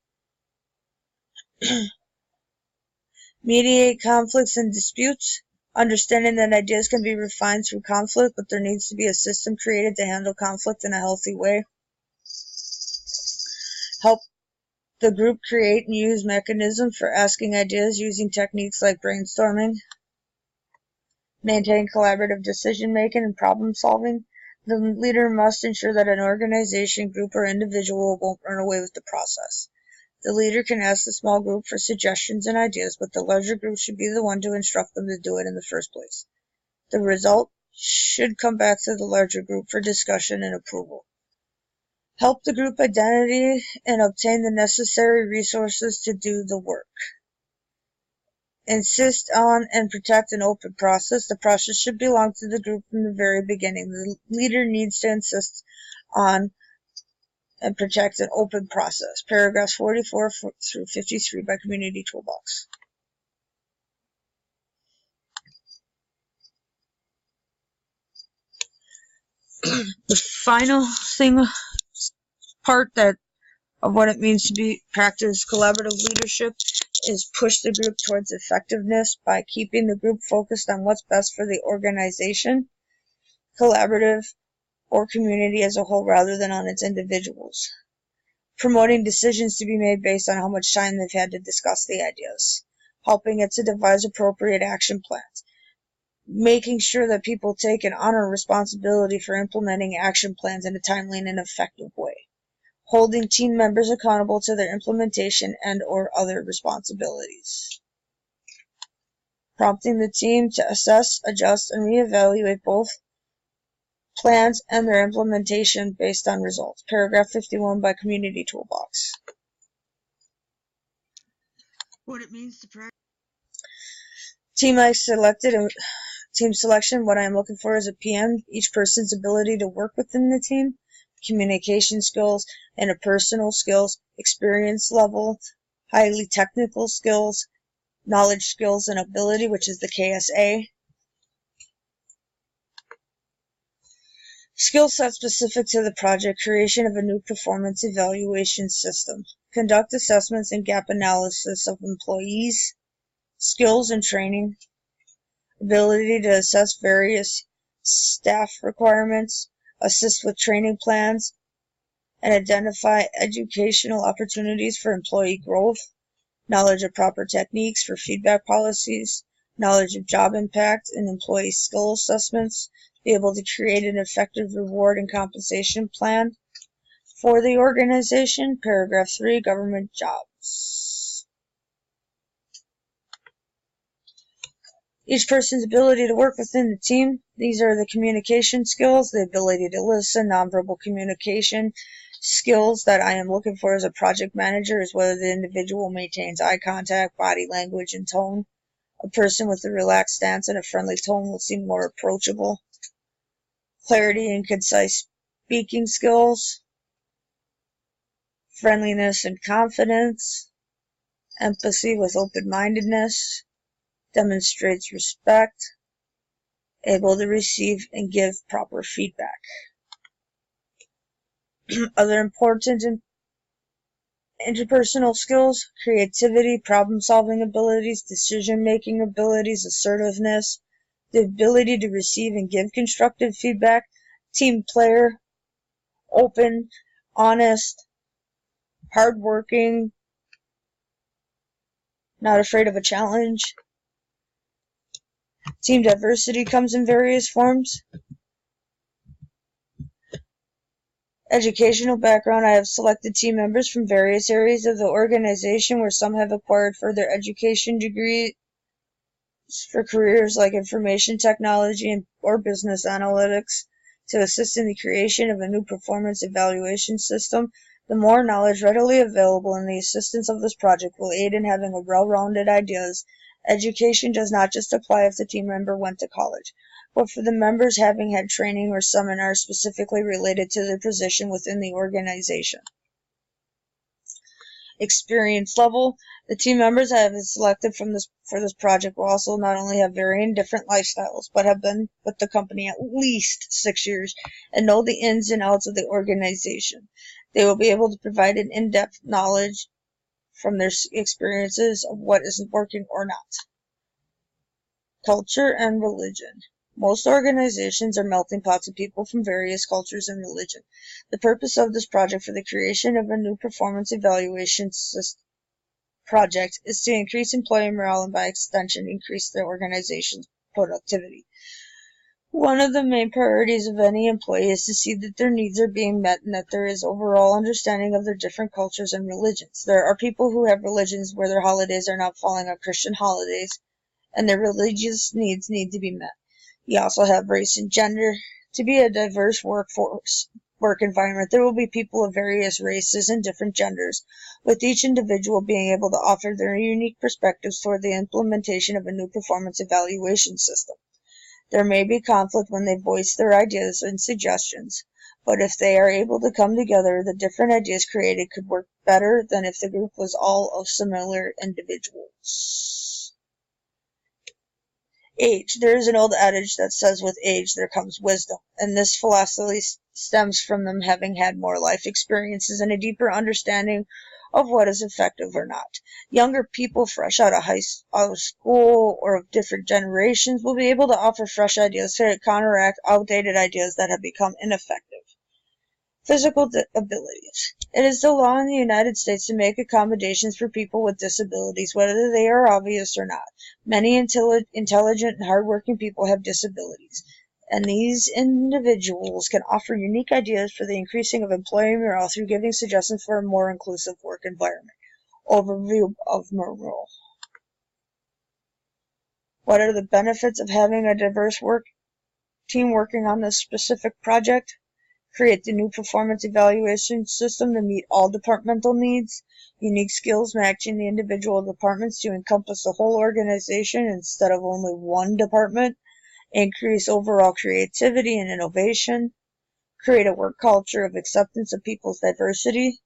Mediate conflicts and disputes. Understanding that ideas can be refined through conflict, but there needs to be a system created to handle conflict in a healthy way. Help the group create and use mechanisms for asking ideas using techniques like brainstorming. Maintain collaborative decision-making and problem-solving. The leader must ensure that an organization, group, or individual won't run away with the process. The leader can ask the small group for suggestions and ideas, but the larger group should be the one to instruct them to do it in the first place. The result should come back to the larger group for discussion and approval. Help the group identity and obtain the necessary resources to do the work. Insist on and protect an open process. The process should belong to the group from the very beginning. The leader needs to insist on and protect an open process. Paragraphs 44 through 53 by Community Toolbox. The final thing, part that of what it means to be practice collaborative leadership is push the group towards effectiveness by keeping the group focused on what's best for the organization, collaborative, or community as a whole rather than on its individuals. Promoting decisions to be made based on how much time they've had to discuss the ideas. Helping it to devise appropriate action plans. Making sure that people take and honor responsibility for implementing action plans in a timely and effective way. Holding team members accountable to their implementation and/or other responsibilities. Prompting the team to assess, adjust, and reevaluate both plans and their implementation based on results. Paragraph 51 by Community Toolbox. What it means to practice. Team I selected and team selection. What I am looking for is a PM. Each person's ability to work within the team. Communication skills, interpersonal skills, experience level, highly technical skills, knowledge, skills, and ability, which is the KSA. Skill set specific to the project, creation of a new performance evaluation system. Conduct assessments and gap analysis of employees, skills and training, ability to assess various staff requirements, assist with training plans, and identify educational opportunities for employee growth, knowledge of proper techniques for feedback policies, knowledge of job impact and employee skill assessments, be able to create an effective reward and compensation plan for the organization. Paragraph 3, government jobs. Each person's ability to work within the team. These are the communication skills, the ability to listen, nonverbal communication. Skills that I am looking for as a project manager is whether the individual maintains eye contact, body language, and tone. A person with a relaxed stance and a friendly tone will seem more approachable. Clarity and concise speaking skills. Friendliness and confidence. Empathy with open-mindedness. Demonstrates respect. Able to receive and give proper feedback. Other important interpersonal skills, creativity, problem-solving abilities, decision-making abilities, assertiveness, the ability to receive and give constructive feedback, team player, open, honest, hardworking, not afraid of a challenge. Team diversity comes in various forms. Educational background. I have selected team members from various areas of the organization where some have acquired further education degrees for careers like information technology or business analytics to assist in the creation of a new performance evaluation system. The more knowledge readily available in the assistance of this project will aid in having a well-rounded ideas. Education does not just apply if the team member went to college, but for the members having had training or seminars specifically related to their position within the organization. Experience level. The team members I have selected for this project will also not only have varying different lifestyles, but have been with the company at least 6 years and know the ins and outs of the organization. They will be able to provide an in-depth knowledge from their experiences of what isn't working or not. Culture and religion. Most organizations are melting pots of people from various cultures and religion. The purpose of this project for the creation of a new performance evaluation project is to increase employee morale and by extension increase the organization's productivity. One of the main priorities of any employee is to see that their needs are being met and that there is overall understanding of their different cultures and religions. There are people who have religions where their holidays are not falling on Christian holidays, and their religious needs need to be met. You also have race and gender. To be a diverse work environment, there will be people of various races and different genders, with each individual being able to offer their unique perspectives toward the implementation of a new performance evaluation system. There may be conflict when they voice their ideas and suggestions, but if they are able to come together, the different ideas created could work better than if the group was all of similar individuals. Age. There is an old adage that says with age there comes wisdom, and this philosophy stems from them having had more life experiences and a deeper understanding of what is effective or not. Younger people fresh out of school or of different generations will be able to offer fresh ideas to counteract outdated ideas that have become ineffective. Physical abilities. It is the law in the United States to make accommodations for people with disabilities, whether they are obvious or not. Many intelligent and hardworking people have disabilities, and these individuals can offer unique ideas for the increasing of employee morale through giving suggestions for a more inclusive work environment. Overview of morale. What are the benefits of having a diverse team working on this specific project? Create the new performance evaluation system to meet all departmental needs. Unique skills matching the individual departments to encompass the whole organization instead of only one department. Increase overall creativity and innovation. Create a work culture of acceptance of people's diversity.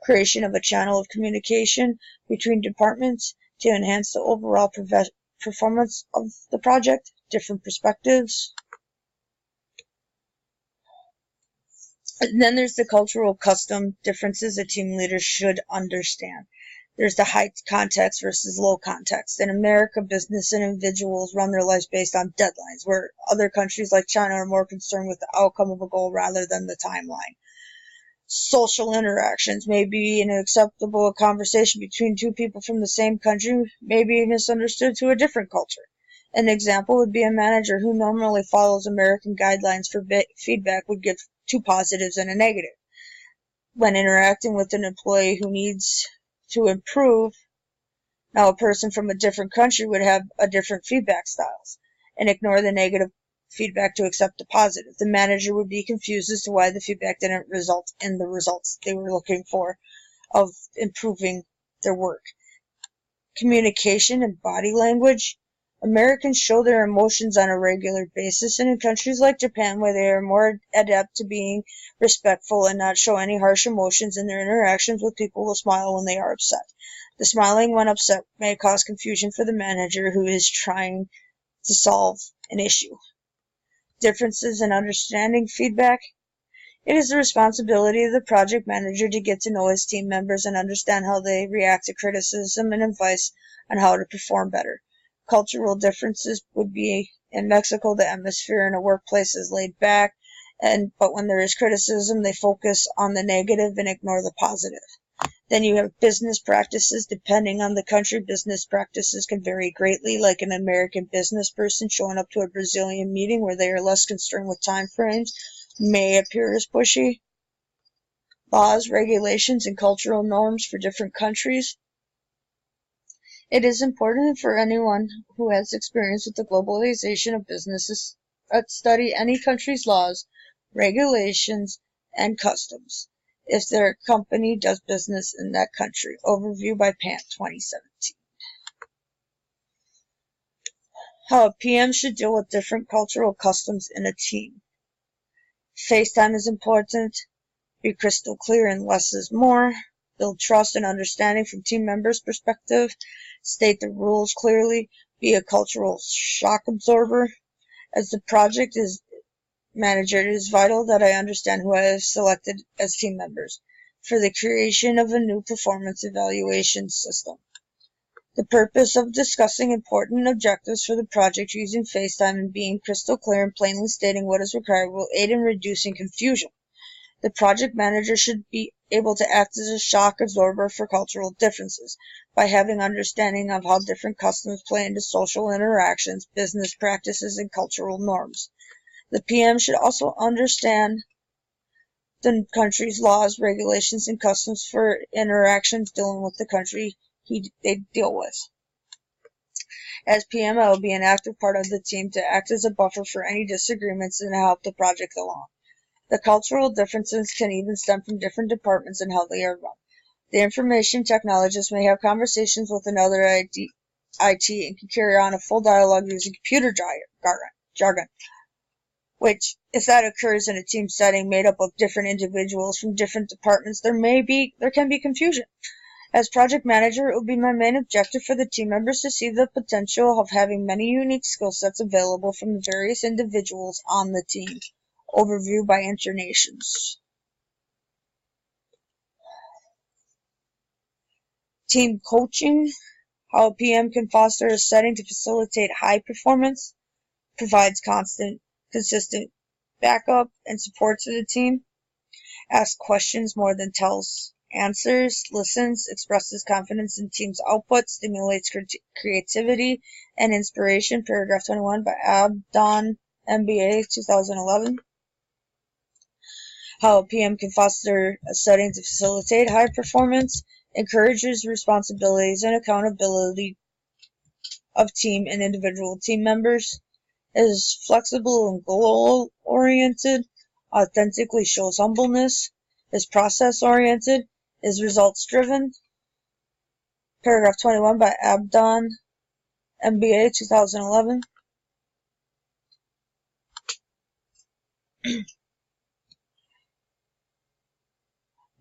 Creation of a channel of communication between departments to enhance the overall performance of the project. Different perspectives. And then there's the cultural custom differences a team leader should understand. There's the high context versus low context. In America, business and individuals run their lives based on deadlines, where other countries like China are more concerned with the outcome of a goal rather than the timeline. Social interactions may be an acceptable conversation between two people from the same country may be misunderstood to a different culture. An example would be a manager who normally follows American guidelines for feedback would give 2 positives and a negative. When interacting with an employee who needs to improve, now a person from a different country would have a different feedback styles and ignore the negative feedback to accept the positive. The manager would be confused as to why the feedback didn't result in the results they were looking for of improving their work. Communication and body language. Americans show their emotions on a regular basis, and in countries like Japan, where they are more adept to being respectful and not show any harsh emotions in their interactions with people, will smile when they are upset. The smiling when upset may cause confusion for the manager who is trying to solve an issue. Differences in understanding feedback. It is the responsibility of the project manager to get to know his team members and understand how they react to criticism and advice on how to perform better. Cultural differences would be in Mexico, the atmosphere in a workplace is laid back, but when there is criticism, they focus on the negative and ignore the positive. Then you have business practices. Depending on the country, business practices can vary greatly, like an American business person showing up to a Brazilian meeting where they are less concerned with time frames may appear as pushy. Laws, regulations, and cultural norms for different countries. It is important for anyone who has experience with the globalization of businesses to study any country's laws, regulations, and customs if their company does business in that country. Overview by Pant, 2017. How a PM should deal with different cultural customs in a team. FaceTime is important. Be crystal clear and less is more. Build trust and understanding from team members' perspective. State the rules clearly. Be a cultural shock absorber. As the project manager, it is vital that I understand who I have selected as team members for the creation of a new performance evaluation system. The purpose of discussing important objectives for the project using FaceTime and being crystal clear and plainly stating what is required will aid in reducing confusion. The project manager should be able to act as a shock absorber for cultural differences by having understanding of how different customs play into social interactions, business practices, and cultural norms. The PM should also understand the country's laws, regulations, and customs for interactions dealing with the country they deal with. As PM, I will be an active part of the team to act as a buffer for any disagreements and help the project along. The cultural differences can even stem from different departments and how they are run. The information technologist may have conversations with another IT and can carry on a full dialogue using computer jargon, which, if that occurs in a team setting made up of different individuals from different departments, there can be confusion. As project manager, it will be my main objective for the team members to see the potential of having many unique skill sets available from the various individuals on the team. Overview by Internations. Team coaching. How a PM can foster a setting to facilitate high performance, provides consistent backup and support to the team, asks questions more than tells answers, listens, expresses confidence in team's output, stimulates creativity and inspiration. Paragraph 21 by Abdon, MBA, 2011. How a PM can foster a setting to facilitate high performance, encourages responsibilities and accountability of team and individual team members, is flexible and goal-oriented, authentically shows humbleness, is process-oriented, is results-driven. Paragraph 21 by Abdon, MBA, 2011.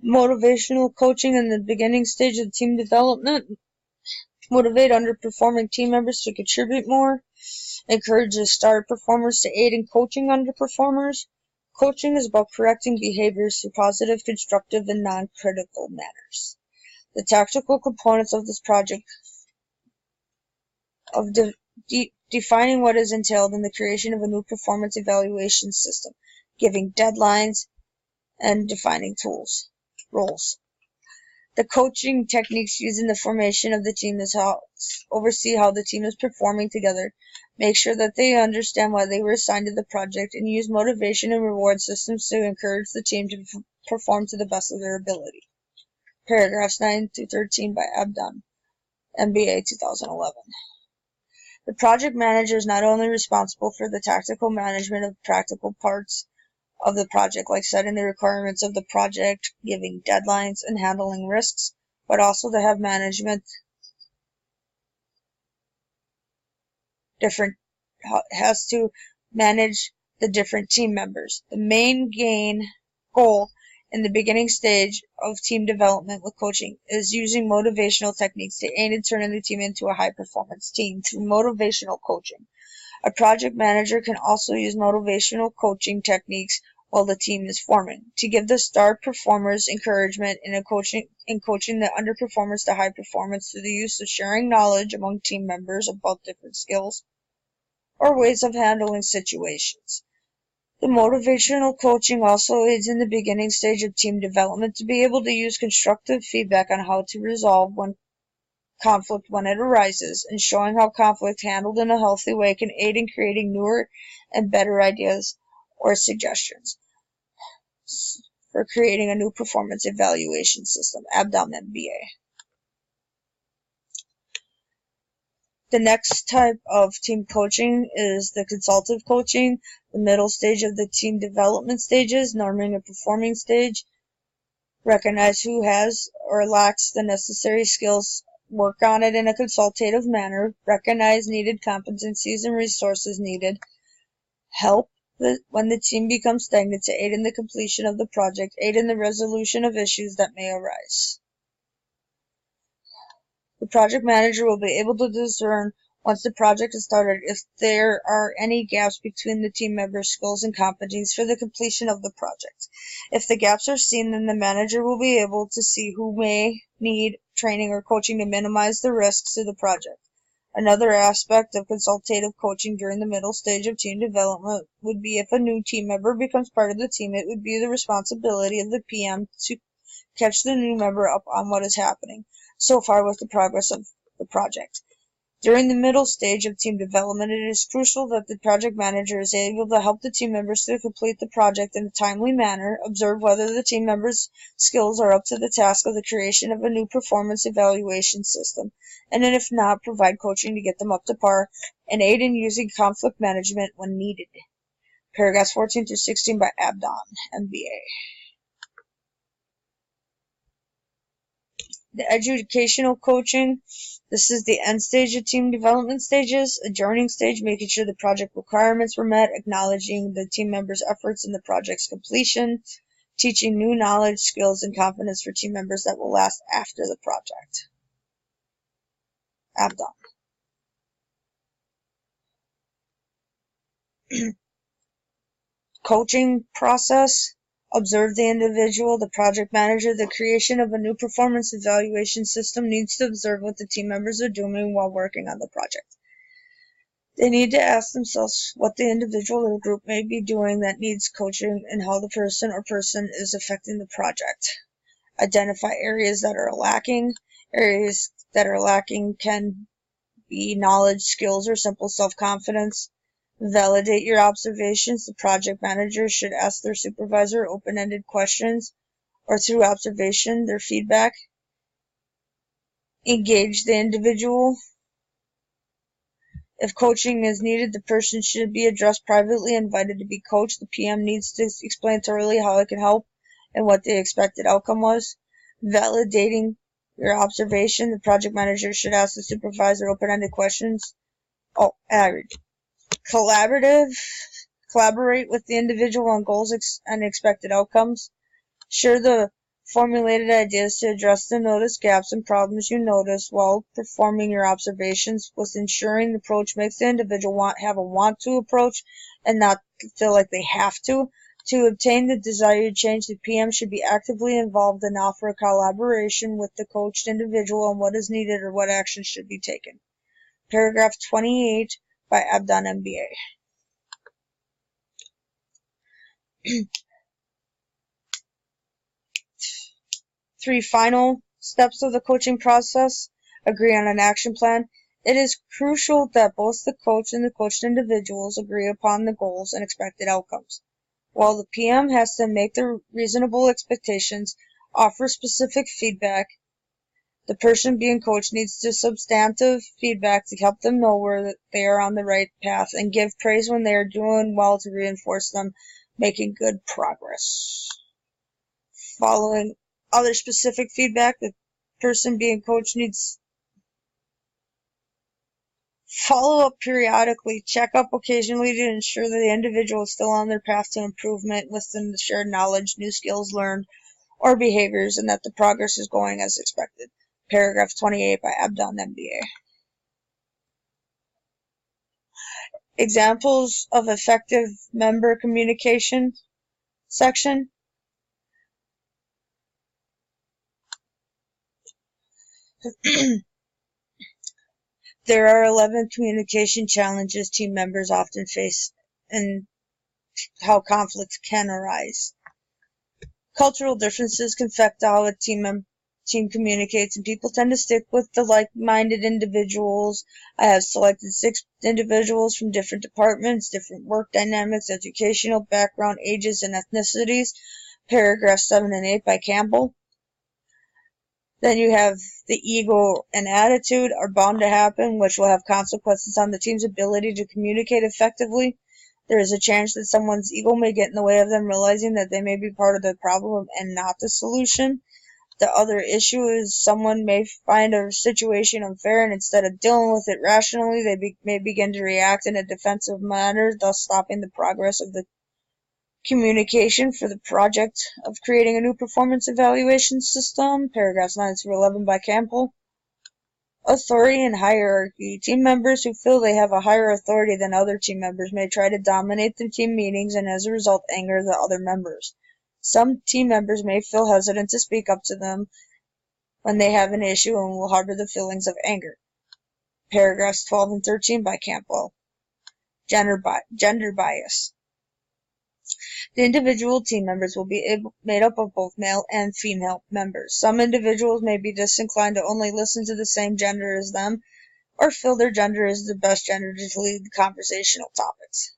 Motivational coaching in the beginning stage of team development. Motivate underperforming team members to contribute more. Encourages star performers to aid in coaching underperformers. Coaching is about correcting behaviors through positive, constructive, and non-critical manners. The tactical components of this project of defining what is entailed in the creation of a new performance evaluation system, giving deadlines, and defining roles. The coaching techniques used in the formation of the team is oversee how the team is performing together, make sure that they understand why they were assigned to the project, and use motivation and reward systems to encourage the team to perform to the best of their ability. Paragraphs 9 through 13 by Abdon, MBA, 2011. The project manager is not only responsible for the tactical management of practical parts of the project, like setting the requirements of the project, giving deadlines, and handling risks, but also to have management has to manage the different team members. The main goal in the beginning stage of team development with coaching is using motivational techniques to aid in turning the team into a high-performance team through motivational coaching. A project manager can also use motivational coaching techniques while the team is forming, to give the star performers encouragement in coaching the underperformers to high performance through the use of sharing knowledge among team members about different skills or ways of handling situations. The motivational coaching also aids in the beginning stage of team development to be able to use constructive feedback on how to resolve conflict when it arises, and showing how conflict handled in a healthy way can aid in creating newer and better ideas or suggestions for creating a new performance evaluation system. Abdon, MBA. The next type of team coaching is the consultative coaching. The middle stage of the team development stages, norming and performing stage. Recognize who has or lacks the necessary skills, work on it in a consultative manner, recognize needed competencies and resources needed, help when the team becomes stagnant to aid in the completion of the project, aid in the resolution of issues that may arise. The project manager will be able to discern, once the project is started, if there are any gaps between the team members' skills and competencies for the completion of the project. If the gaps are seen, then the manager will be able to see who may need training or coaching to minimize the risks to the project. Another aspect of consultative coaching during the middle stage of team development would be if a new team member becomes part of the team, it would be the responsibility of the PM to catch the new member up on what is happening so far with the progress of the project. During the middle stage of team development, it is crucial that the project manager is able to help the team members to complete the project in a timely manner, observe whether the team members' skills are up to the task of the creation of a new performance evaluation system, and then if not, provide coaching to get them up to par, and aid in using conflict management when needed. Paragraphs 14 through 16 by Abdon, MBA. The educational coaching. This is the end stage of team development stages. Adjourning stage, making sure the project requirements were met, acknowledging the team members' efforts in the project's completion. teaching new knowledge, skills, and confidence for team members that will last after the project. I'm done. Coaching process. Observe the individual, the project manager. The creation of a new performance evaluation system needs to observe what the team members are doing while working on the project. They need to ask themselves what the individual or group may be doing that needs coaching and how the person or person is affecting the project. Identify areas that are lacking. Areas that are lacking can be knowledge, skills, or simple self-confidence. Validate your observations. The project manager should ask their supervisor open-ended questions or through observation, their feedback. Engage the individual. If coaching is needed, the person should be addressed privately and invited to be coached. The PM needs to explain thoroughly how it can help and what the expected outcome was. Validating your observation. The project manager should ask the supervisor open-ended questions. Collaborate with the individual on goals and expected outcomes. Share the formulated ideas to address the noticed gaps and problems you notice while performing your observations, with ensuring the approach makes the individual have a want to approach and not feel like they have to. To obtain the desired change, the PM should be actively involved and offer collaboration with the coached individual on what is needed or what action should be taken. Paragraph 28 by Abdon MBA. 3 final steps of the coaching process. Agree on an action plan. It is crucial that both the coach and the coached individuals agree upon the goals and expected outcomes. While the PM has to make the reasonable expectations, offer specific feedback, the person being coached needs to substantive feedback to help them know where they are on the right path and give praise when they are doing well to reinforce them making good progress. Following other specific feedback, the person being coached needs follow up periodically, check up occasionally to ensure that the individual is still on their path to improvement within the shared knowledge, new skills learned, or behaviors, and that the progress is going as expected. Paragraph 28 by Abdon MBA. Examples of effective member communication section. There are 11 communication challenges team members often face and how conflicts can arise. Cultural differences can affect how a team communicates, and people tend to stick with the like-minded individuals. I have selected 6 individuals from different departments, different work dynamics, educational background, ages, and ethnicities. Paragraphs 7 and 8 by Campbell. Then you have the ego and attitude are bound to happen, which will have consequences on the team's ability to communicate effectively. There is a chance that someone's ego may get in the way of them realizing that they may be part of the problem and not the solution. The other issue is someone may find a situation unfair, and instead of dealing with it rationally, they may begin to react in a defensive manner, thus stopping the progress of the communication for the project of creating a new performance evaluation system. Paragraphs 9 through 11 by Campbell. Authority and hierarchy. Team members who feel they have a higher authority than other team members may try to dominate the team meetings and as a result anger the other members. Some team members may feel hesitant to speak up to them when they have an issue and will harbor the feelings of anger. Paragraphs 12 and 13 by Campbell. Gender bias. The individual team members will be made up of both male and female members. Some individuals may be disinclined to only listen to the same gender as them, or feel their gender is the best gender to lead the conversational topics.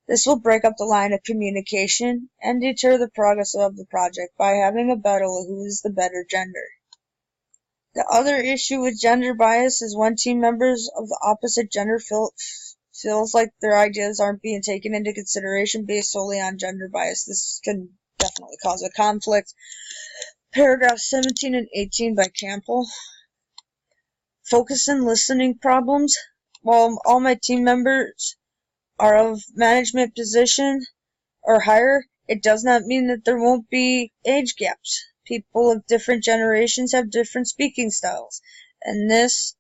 This will break up the line of communication and deter the progress of the project by having a battle of who is the better gender. The other issue with gender bias is when team members of the opposite gender feels like their ideas aren't being taken into consideration based solely on gender bias. This can definitely cause a conflict. Paragraphs 17 and 18 by Campbell. Focus and listening problems. While all my team members are of management position or higher, It does not mean that there won't be age gaps. People of different generations have different speaking styles, and this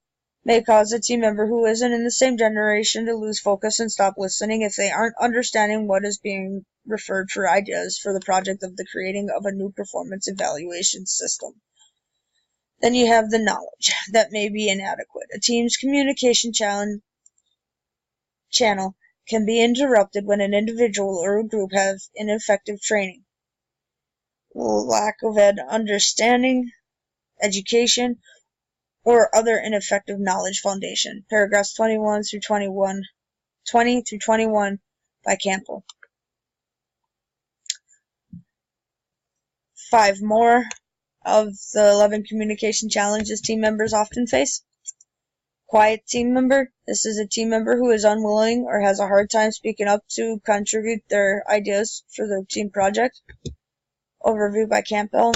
may cause a team member who isn't in the same generation to lose focus and stop listening if they aren't understanding what is being referred for ideas for the project of the creating of a new performance evaluation system. Then you have the knowledge that may be inadequate. A team's communication channel can be interrupted when an individual or a group have ineffective training, lack of understanding, education, or other ineffective knowledge foundation. Paragraphs 20 through 21 by Campbell. 5 more of the 11 communication challenges team members often face. Quiet team member. This is a team member who is unwilling or has a hard time speaking up to contribute their ideas for the team project. Overview by Campbell.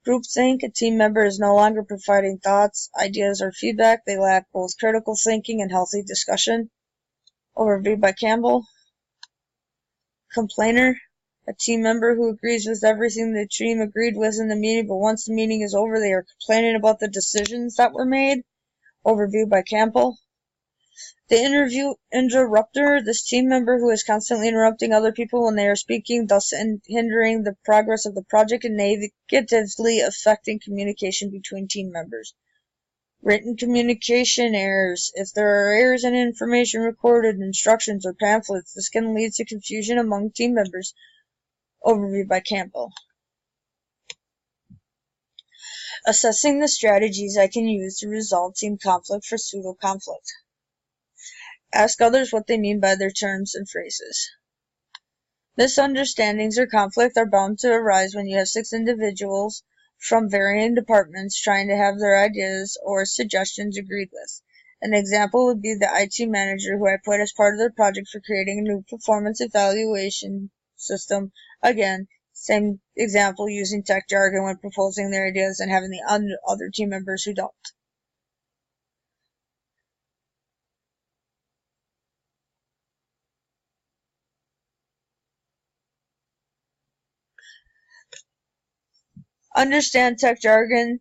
Groupthink. A team member is no longer providing thoughts, ideas, or feedback. They lack both critical thinking and healthy discussion. Overview by Campbell. Complainer. A team member who agrees with everything the team agreed with in the meeting, but once the meeting is over, they are complaining about the decisions that were made. Overview by Campbell. The interrupter. This team member who is constantly interrupting other people when they are speaking, thus hindering the progress of the project and negatively affecting communication between team members. Written communication errors. If there are errors in information recorded, instructions, or pamphlets, this can lead to confusion among team members. Overview by Campbell. Assessing the strategies I can use to resolve team conflict for pseudo-conflict. Ask others what they mean by their terms and phrases. Misunderstandings or conflict are bound to arise when you have 6 individuals from varying departments trying to have their ideas or suggestions agreed with. An example would be the IT manager who I put as part of the project for creating a new performance evaluation system. Again, same example, using tech jargon when proposing their ideas and having the other team members who don't. Understand tech jargon,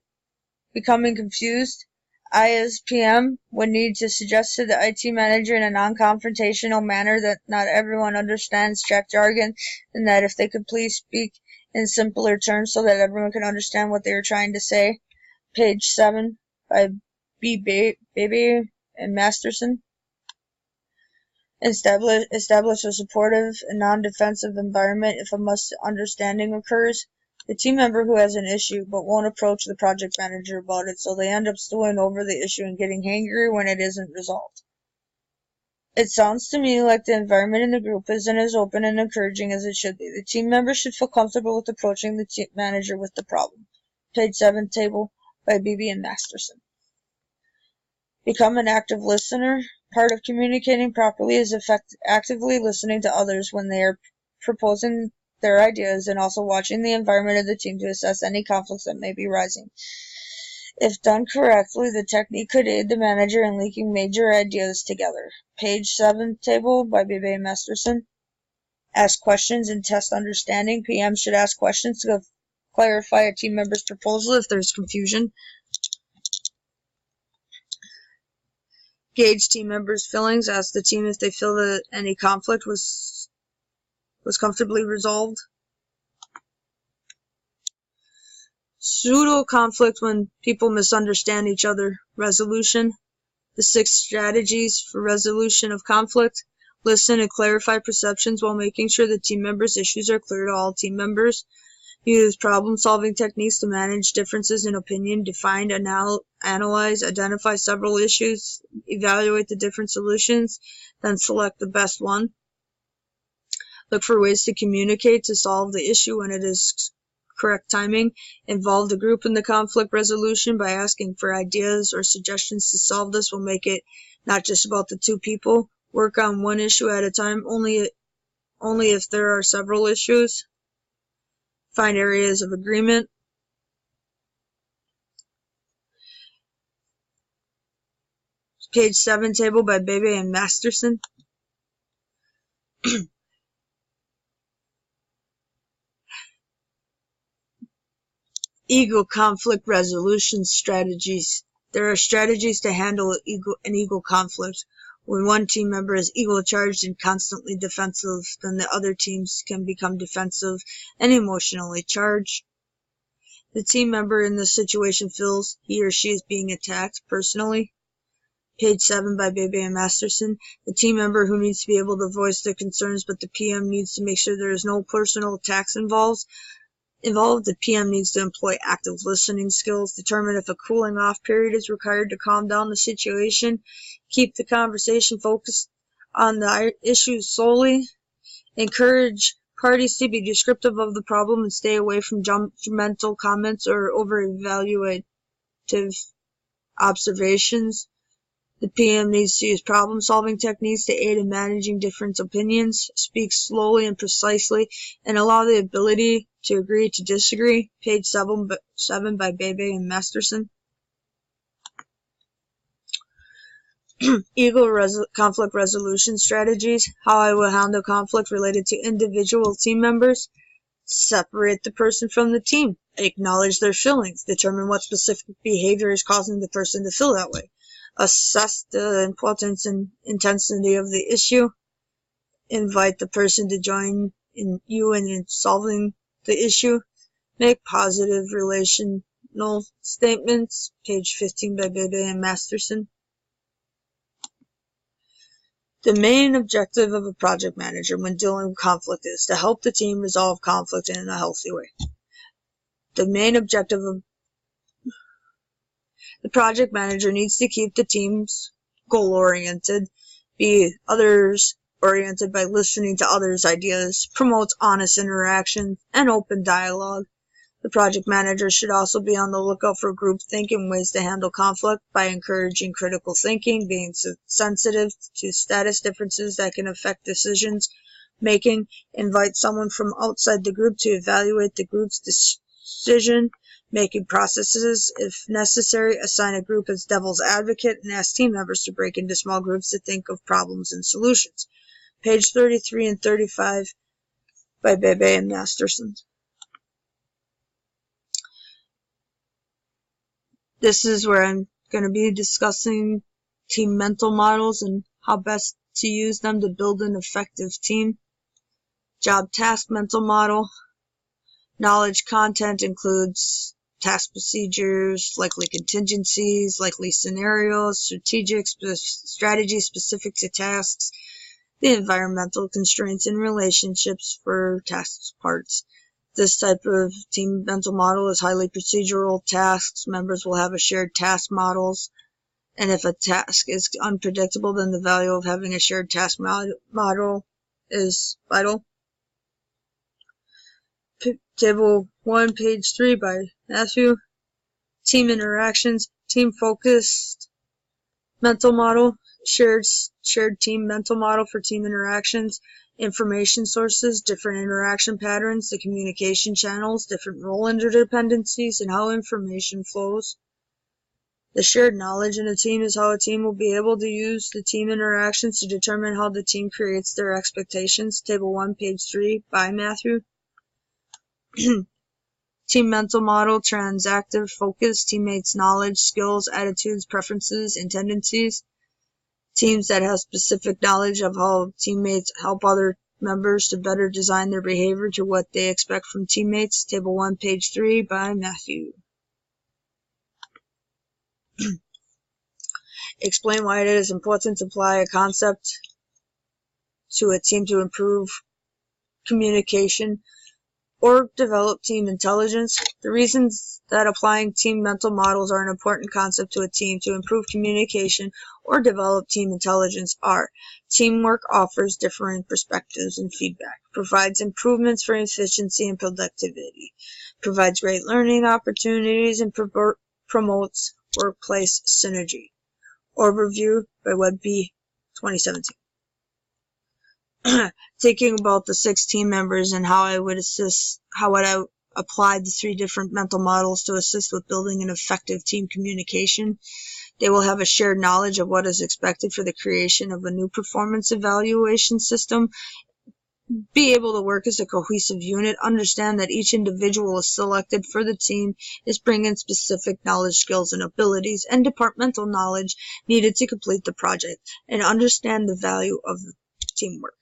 becoming confused. I, as PM, would need to suggest to the IT manager in a non-confrontational manner that not everyone understands tech jargon, and that if they could please speak in simpler terms so that everyone can understand what they are trying to say. Page 7 by Beebe and Masterson. Establish a supportive and non-defensive environment if a misunderstanding occurs. The team member who has an issue but won't approach the project manager about it, so they end up stewing over the issue and getting angry when it isn't resolved. It sounds to me like the environment in the group isn't as open and encouraging as it should be. The team members should feel comfortable with approaching the team manager with the problem. Page 7 table by Beebe and Masterson. Become an active listener. Part of communicating properly is actively listening to others when they are proposing their ideas, and also watching the environment of the team to assess any conflicts that may be rising. If done correctly, the technique could aid the manager in linking major ideas together. Page 7 table by Beebe and Masterson. Ask questions and test understanding. PM should ask questions to clarify a team member's proposal if there's confusion. Gauge team members' feelings. Ask the team if they feel that any conflict was comfortably resolved. Pseudo-conflict when people misunderstand each other. Resolution. The 6 strategies for resolution of conflict. Listen and clarify perceptions while making sure the team members' issues are clear to all team members. Use problem-solving techniques to manage differences in opinion. Define, analyze, identify several issues, evaluate the different solutions, then select the best one. Look for ways to communicate to solve the issue when it is correct timing. Involve the group in the conflict resolution by asking for ideas or suggestions to solve this. Will make it not just about the 2 people. Work on one issue at a time, only if there are several issues. Find areas of agreement. Page 7 table by Beebe and Masterson. Ego conflict resolution strategies. There are strategies to handle an ego conflict. When one team member is ego-charged and constantly defensive, then the other teams can become defensive and emotionally charged. The team member in this situation feels he or she is being attacked personally. Page 7 by Bebe and Masterson. The team member who needs to be able to voice their concerns, but the PM needs to make sure there is no personal attacks involved. The PM needs to employ active listening skills, determine if a cooling off period is required to calm down the situation, keep the conversation focused on the issues solely, encourage parties to be descriptive of the problem and stay away from judgmental comments or over-evaluative observations. The PM needs to use problem-solving techniques to aid in managing different opinions, speak slowly and precisely, and allow the ability to agree to disagree. Page 7 by Bebe and Masterson. Conflict resolution strategies. How I will handle conflict related to individual team members. Separate the person from the team. Acknowledge their feelings. Determine what specific behavior is causing the person to feel that way. Assess the importance and intensity of the issue. Invite the person to join you in solving the issue. Make positive relational statements. Page 15 by Bebe and Masterson. The main objective of a project manager when dealing with conflict is to help the team resolve conflict in a healthy way. The main objective of the project manager needs to keep the teams goal-oriented, be others-oriented by listening to others' ideas, promotes honest interaction and open dialogue. The project manager should also be on the lookout for groupthink and ways to handle conflict by encouraging critical thinking, being sensitive to status differences that can affect decisions making, invite someone from outside the group to evaluate the group's decision making processes. If necessary, assign a group as devil's advocate and ask team members to break into small groups to think of problems and solutions. Page 33 and 35 by Bebe and Masterson. This is where I'm going to be discussing team mental models and how best to use them to build an effective team. Job task mental model. Knowledge content includes task procedures, likely contingencies, likely scenarios, strategies specific to tasks, the environmental constraints and relationships for task parts. This type of team mental model is highly procedural. Tasks members will have a shared task models, and if a task is unpredictable, then the value of having a shared task model is vital. Table 1, page 3 by Matthew. Team interactions, team-focused mental model, shared team mental model for team interactions, information sources, different interaction patterns, the communication channels, different role interdependencies, and how information flows. The shared knowledge in a team is how a team will be able to use the team interactions to determine how the team creates their expectations. Table 1, page 3 by Matthew. Team mental model, transactive focus, teammates' knowledge, skills, attitudes, preferences, and tendencies. Teams that have specific knowledge of how teammates help other members to better design their behavior to what they expect from teammates. Table 1, page 3 by Matthew. Explain why it is important to apply a concept to a team to improve communication or develop team intelligence. The reasons that applying team mental models are an important concept to a team to improve communication or develop team intelligence are: teamwork offers differing perspectives and feedback, provides improvements for efficiency and productivity, provides great learning opportunities, and promotes workplace synergy. Overview by Webby 2017. Thinking about the 6 team members and how I would apply the 3 different mental models to assist with building an effective team communication. They will have a shared knowledge of what is expected for the creation of a new performance evaluation system be able to work as a cohesive unit, understand that each individual is selected for the team is bringing specific knowledge, skills, and abilities, and departmental knowledge needed to complete the project, and understand the value of teamwork.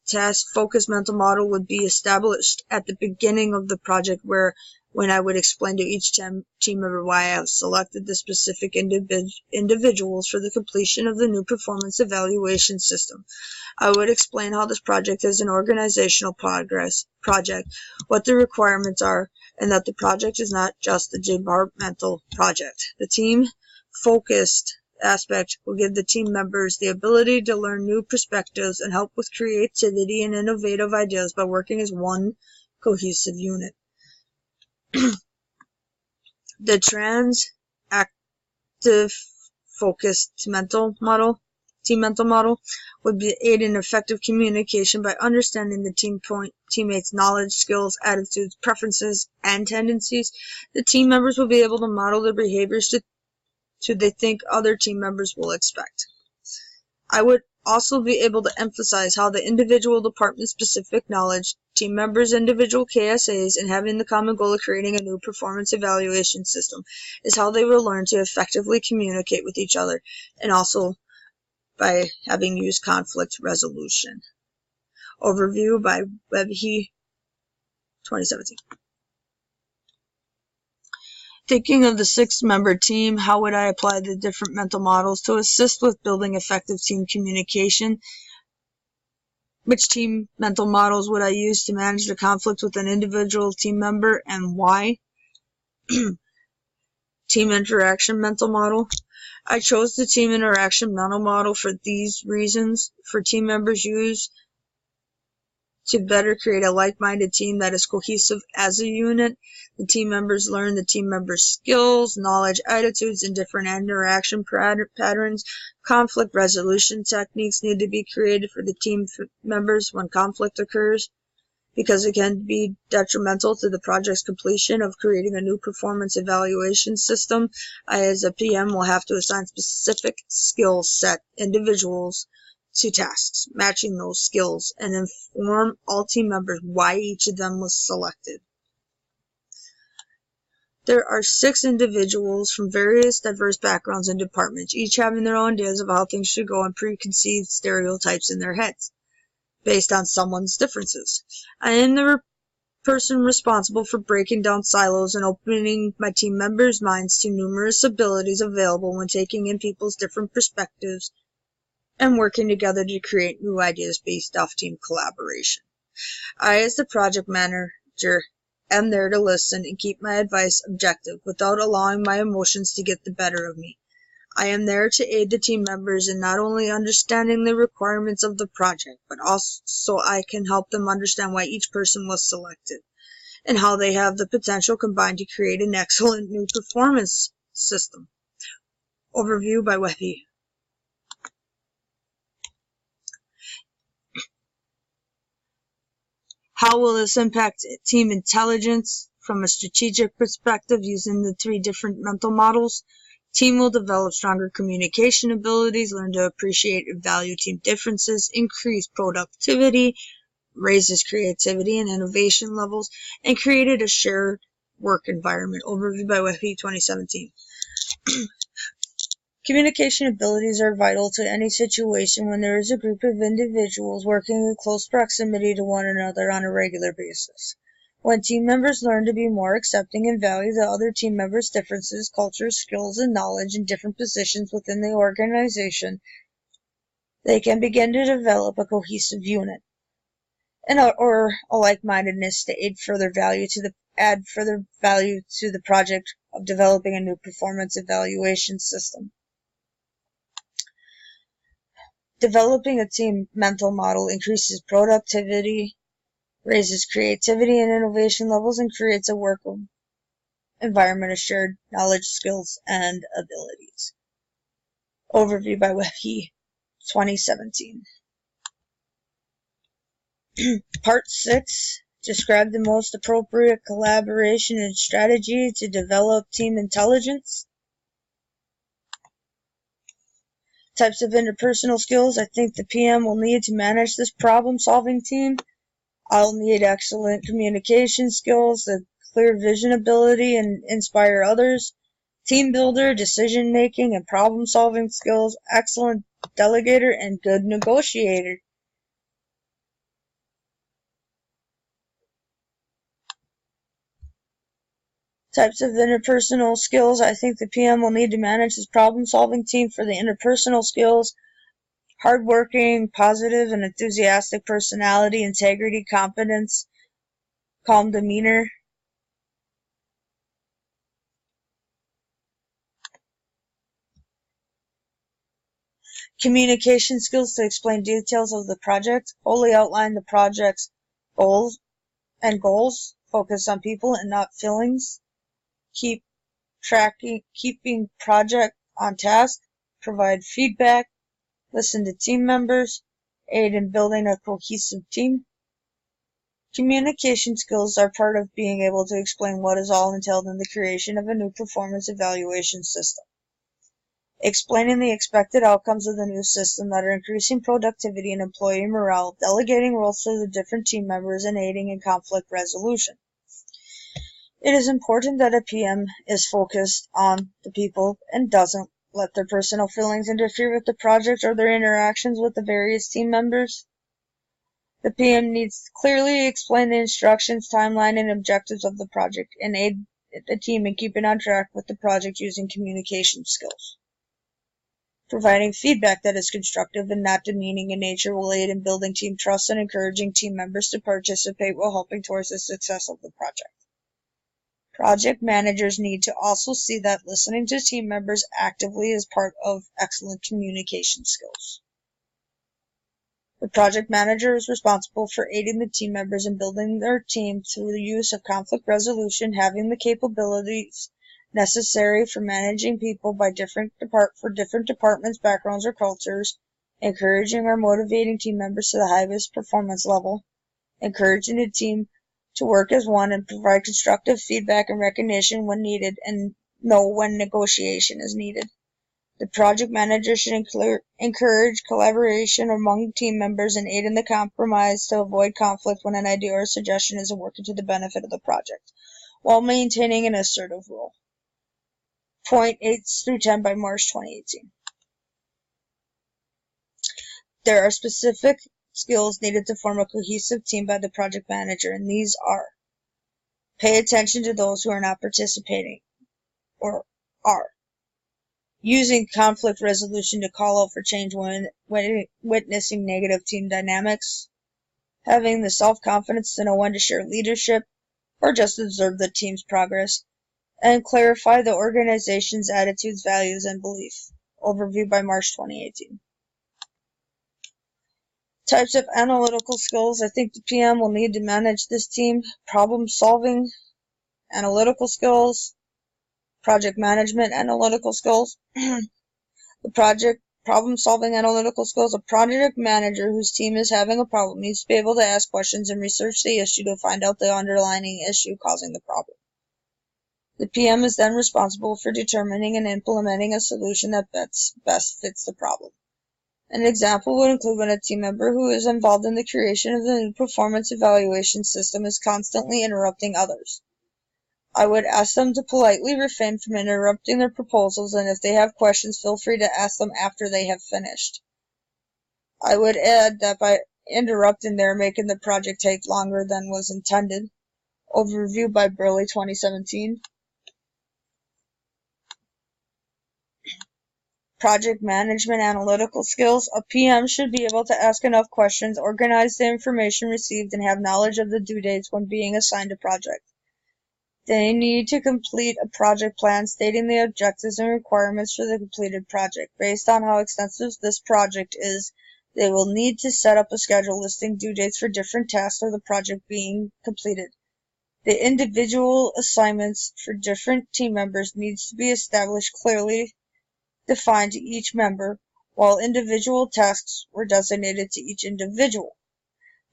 Task-focused mental model would be established at the beginning of the project when I would explain to each team member why I have selected the specific individuals for the completion of the new performance evaluation system. I would explain how this project is an organizational project, what the requirements are, and that the project is not just a departmental project. The team-focused aspect will give the team members the ability to learn new perspectives and help with creativity and innovative ideas by working as one cohesive unit. The trans-active-focused team mental model would aid in effective communication by understanding the teammates' knowledge, skills, attitudes, preferences, and tendencies. The team members will be able to model their behaviors to they think other team members will expect. I would also be able to emphasize how the individual department-specific knowledge, team members' individual KSAs, and having the common goal of creating a new performance evaluation system is how they will learn to effectively communicate with each other, and also by having used conflict resolution. Overview by Webhe, 2017. Thinking of the 6-member team, how would I apply the different mental models to assist with building effective team communication? Which team mental models would I use to manage the conflict with an individual team member, and why? Team interaction mental model. I chose the team interaction mental model for these reasons. For team members use to better create a like-minded team that is cohesive as a unit. The team members learn the team members' skills, knowledge, attitudes, and different interaction patterns. Conflict resolution techniques need to be created for the team members when conflict occurs, because it can be detrimental to the project's completion of creating a new performance evaluation system. I, as a PM, will have to assign specific skill set individuals to tasks, matching those skills, and inform all team members why each of them was selected. There are 6 individuals from various diverse backgrounds and departments, each having their own ideas of how things should go and preconceived stereotypes in their heads, based on someone's differences. I am the person responsible for breaking down silos and opening my team members' minds to numerous abilities available when taking in people's different perspectives and working together to create new ideas based off team collaboration. I, as the project manager, am there to listen and keep my advice objective without allowing my emotions to get the better of me. I am there to aid the team members in not only understanding the requirements of the project, but also I can help them understand why each person was selected and how they have the potential combined to create an excellent new performance system. Overview by Webhe. How will this impact team intelligence from a strategic perspective using the 3 different mental models? Team will develop stronger communication abilities, learn to appreciate and value team differences, increase productivity, raises creativity and innovation levels, and created a shared work environment. Overview by Webhe, 2017. Communication abilities are vital to any situation when there is a group of individuals working in close proximity to one another on a regular basis. When team members learn to be more accepting and value the other team members' differences, cultures, skills, and knowledge in different positions within the organization, they can begin to develop a cohesive unit or a like-mindedness to add further value to the project of developing a new performance evaluation system. Developing a team mental model increases productivity, raises creativity and innovation levels, and creates a work environment of shared knowledge, skills, and abilities. Overview by Webhe, 2017. Part 6. Describe the most appropriate collaboration and strategy to develop team intelligence. Types of interpersonal skills I think the PM will need to manage this problem-solving team. I'll need excellent communication skills, a clear vision ability, and inspire others. Team builder, decision-making, and problem-solving skills, excellent delegator, and good negotiator. Types of interpersonal skills I think the PM will need to manage this problem-solving team. For the interpersonal skills, hardworking, positive, and enthusiastic personality, integrity, competence, calm demeanor. Communication skills to explain details of the project, fully outline the project's goals, focus on people and not feelings, keeping project on task, provide feedback, listen to team members, aid in building a cohesive team. Communication skills are part of being able to explain what is all entailed in the creation of a new performance evaluation system. Explaining the expected outcomes of the new system that are increasing productivity and employee morale, delegating roles to the different team members, and aiding in conflict resolution. It is important that a PM is focused on the people and doesn't let their personal feelings interfere with the project or their interactions with the various team members. The PM needs to clearly explain the instructions, timeline, and objectives of the project, and aid the team in keeping on track with the project using communication skills. Providing feedback that is constructive and not demeaning in nature will aid in building team trust and encouraging team members to participate while helping towards the success of the project. Project managers need to also see that listening to team members actively is part of excellent communication skills. The project manager is responsible for aiding the team members in building their team through the use of conflict resolution, having the capabilities necessary for managing people for different departments, backgrounds, or cultures, encouraging or motivating team members to the highest performance level, encouraging the team to work as one and provide constructive feedback and recognition when needed and know when negotiation is needed. The project manager should encourage collaboration among team members and aid in the compromise to avoid conflict when an idea or suggestion isn't working to the benefit of the project, while maintaining an assertive role. Point 8 through 10 by March 2018. There are specific skills needed to form a cohesive team by the project manager, and these are: pay attention to those who are not participating or are. Using conflict resolution to call out for change when witnessing negative team dynamics. Having the self-confidence to know when to share leadership or just observe the team's progress. And clarify the organization's attitudes, values, and beliefs. Overview by March 2018. Types of analytical skills I think the PM will need to manage this team: problem-solving, analytical skills, project management analytical skills. The project problem-solving analytical skills: a project manager whose team is having a problem needs to be able to ask questions and research the issue to find out the underlying issue causing the problem. The PM is then responsible for determining and implementing a solution that best fits the problem. An example would include when a team member who is involved in the creation of the new performance evaluation system is constantly interrupting others. I would ask them to politely refrain from interrupting their proposals, and if they have questions, feel free to ask them after they have finished. I would add that by interrupting, they're making the project take longer than was intended. Overview by Burley 2017. Project management analytical skills. A PM should be able to ask enough questions, organize the information received, and have knowledge of the due dates when being assigned a project. They need to complete a project plan stating the objectives and requirements for the completed project. Based on how extensive this project is, they will need to set up a schedule listing due dates for different tasks of the project being completed. The individual assignments for different team members needs to be established clearly defined to each member, while individual tasks were designated to each individual.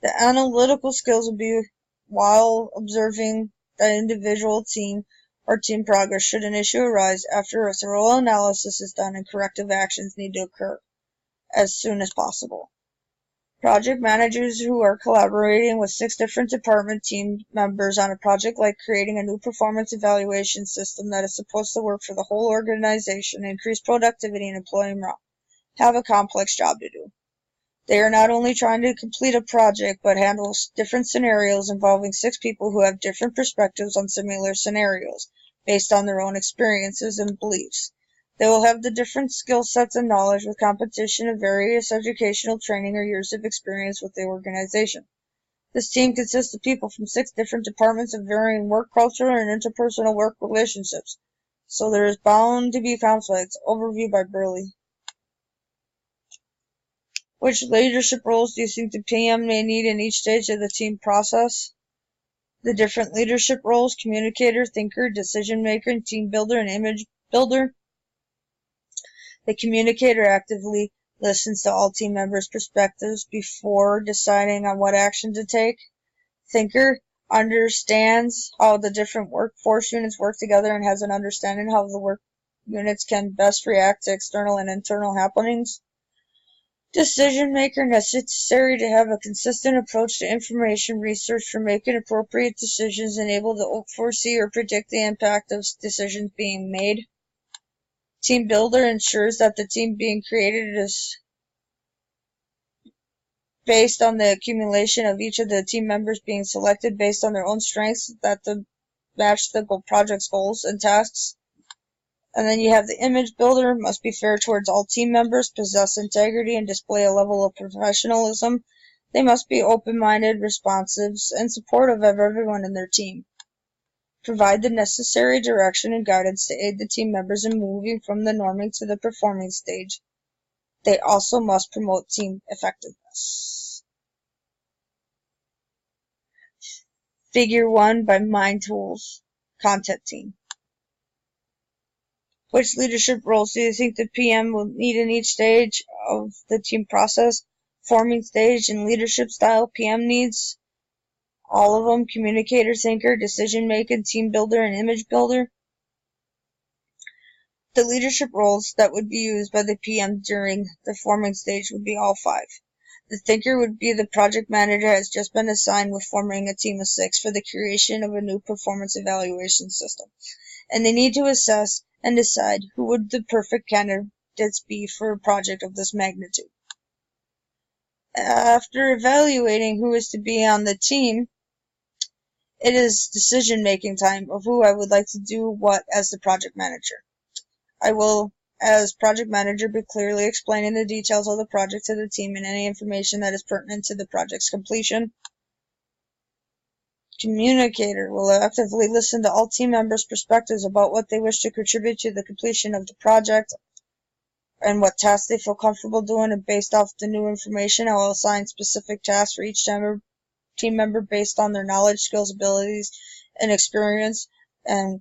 The analytical skills will be while observing the individual team or team progress should an issue arise after a thorough analysis is done and corrective actions need to occur. as soon as possible. Project managers who are collaborating with 6 different department team members on a project like creating a new performance evaluation system that is supposed to work for the whole organization, increase productivity, and employee morale, have a complex job to do. They are not only trying to complete a project, but handle different scenarios involving 6 people who have different perspectives on similar scenarios, based on their own experiences and beliefs. They will have the different skill sets and knowledge with competition of various educational training or years of experience with the organization. This team consists of people from 6 different departments of varying work culture and interpersonal work relationships, so there is bound to be conflicts. Overview by Burley. Which leadership roles do you think the PM may need in each stage of the team process? The different leadership roles: communicator, thinker, decision maker, and team builder and image builder. The communicator actively listens to all team members' perspectives before deciding on what action to take. Thinker understands how the different workforce units work together and has an understanding how the work units can best react to external and internal happenings. Decision maker, necessary to have a consistent approach to information research for making appropriate decisions and able to foresee or predict the impact of decisions being made. Team builder ensures that the team being created is based on the accumulation of each of the team members being selected based on their own strengths that match the project's goals and tasks. And then you have the image builder, must be fair towards all team members, possess integrity, and display a level of professionalism. They must be open-minded, responsive, and supportive of everyone in their team. Provide the necessary direction and guidance to aid the team members in moving from the norming to the performing stage. They also must promote team effectiveness. Figure 1 by Mind Tools, Content Team. Which leadership roles do you think the PM will need in each stage of the team process? Forming stage and leadership style PM needs. All of them: communicator, thinker, decision maker, team builder, and image builder. The leadership roles that would be used by the PM during the forming stage would be all 5. The thinker would be the project manager has just been assigned with forming a team of 6 for the creation of a new performance evaluation system, and they need to assess and decide who would the perfect candidates be for a project of this magnitude. After evaluating who is to be on the team, it is decision-making time of who I would like to do what as the project manager. I will, as project manager, be clearly explaining the details of the project to the team and any information that is pertinent to the project's completion. Communicator will actively listen to all team members' perspectives about what they wish to contribute to the completion of the project and what tasks they feel comfortable doing, and based off the new information, I will assign specific tasks for each team member based on their knowledge, skills, abilities, and experience, and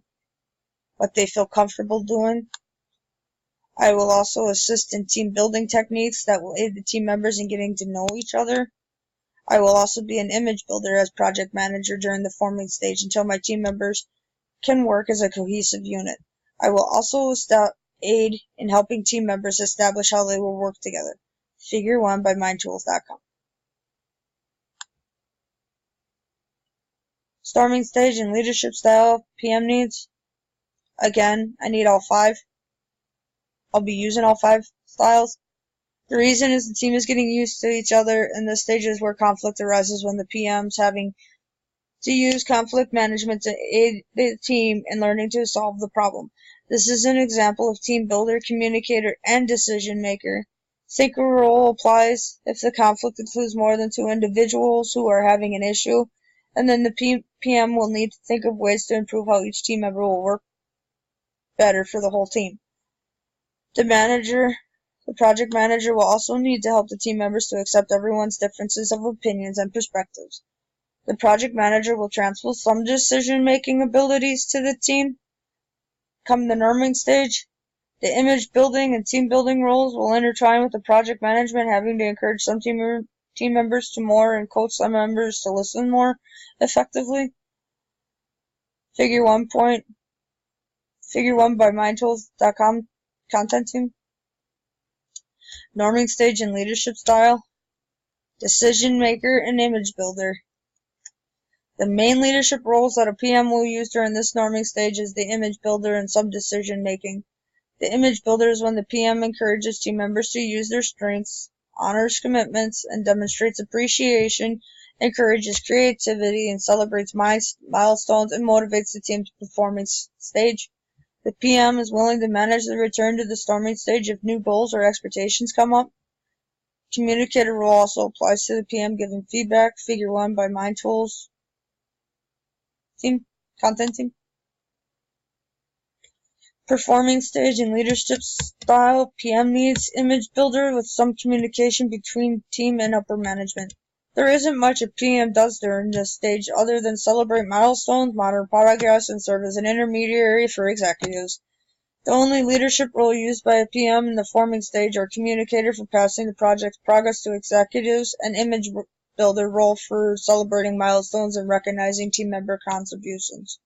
what they feel comfortable doing. I will also assist in team building techniques that will aid the team members in getting to know each other. I will also be an image builder as project manager during the forming stage until my team members can work as a cohesive unit. I will also aid in helping team members establish how they will work together. Figure 1 by mindtools.com. Storming stage and leadership style PM needs. Again, I need all 5. I'll be using all 5 styles. The reason is the team is getting used to each other, and the stages where conflict arises when the PM's having to use conflict management to aid the team in learning to solve the problem. This is an example of team builder, communicator, and decision maker. Thinker role applies if the conflict includes more than 2 individuals who are having an issue, and then the PM will need to think of ways to improve how each team member will work better for the whole team. The project manager will also need to help the team members to accept everyone's differences of opinions and perspectives. The project manager will transfer some decision-making abilities to the team. Come the norming stage, the image building and team building roles will intertwine with the project management, having to encourage some team members to more and coach some members to listen more effectively. Figure 1 by mindtools.com, content team. Norming stage and leadership style, decision maker, and image builder. The main leadership roles that a PM will use during this norming stage is the image builder and some decision making. The image builder is when the PM encourages team members to use their strengths, honors commitments, and demonstrates appreciation, encourages creativity, and celebrates milestones and motivates the team to performing stage. The PM is willing to manage the return to the storming stage if new goals or expectations come up. Communicator role also applies to the PM giving feedback. Figure 1 by Mind Tools. Content team. Performing stage and leadership style. PM needs image builder with some communication between team and upper management. There isn't much a PM does during this stage other than celebrate milestones, monitor progress, and serve as an intermediary for executives. The only leadership role used by a PM in the forming stage are communicator for passing the project's progress to executives and image builder role for celebrating milestones and recognizing team member contributions.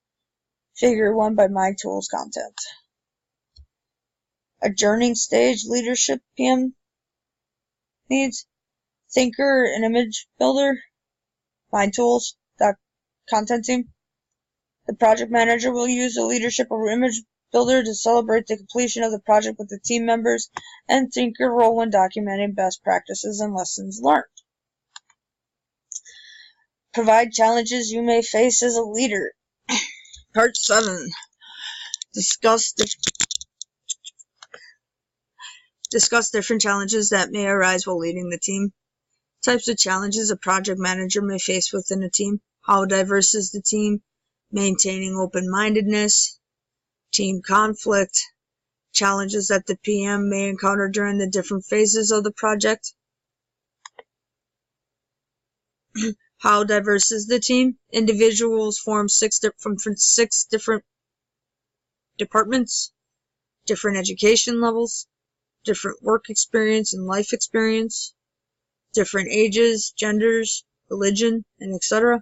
Figure 1 by Mind Tools content. Adjourning stage leadership PM needs thinker and image builder. Mind Tools content team. The project manager will use the leadership of image builder to celebrate the completion of the project with the team members and thinker role when documenting best practices and lessons learned. Provide challenges you may face as a leader. Part 7. Discuss different challenges that may arise while leading the team. Types of challenges a project manager may face within a team. How diverse is the team? Maintaining open-mindedness. Team conflict. Challenges that the PM may encounter during the different phases of the project. How diverse is the team? Individuals form from 6 different departments, different education levels, different work experience and life experience, different ages, genders, religion, and etc.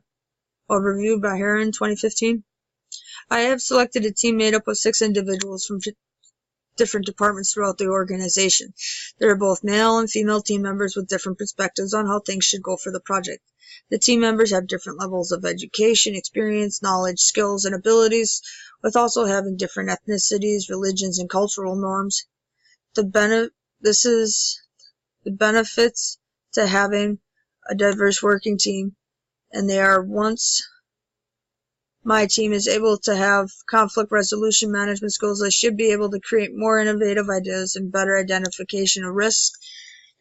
Overview by Heron, 2015. I have selected a team made up of 6 individuals from different departments throughout the organization. There are both male and female team members with different perspectives on how things should go for the project. The team members have different levels of education, experience, knowledge, skills, and abilities, with also having different ethnicities, religions, and cultural norms. This is the benefits to having a diverse working team, and they are: once my team is able to have conflict resolution management skills, I should be able to create more innovative ideas and better identification of risks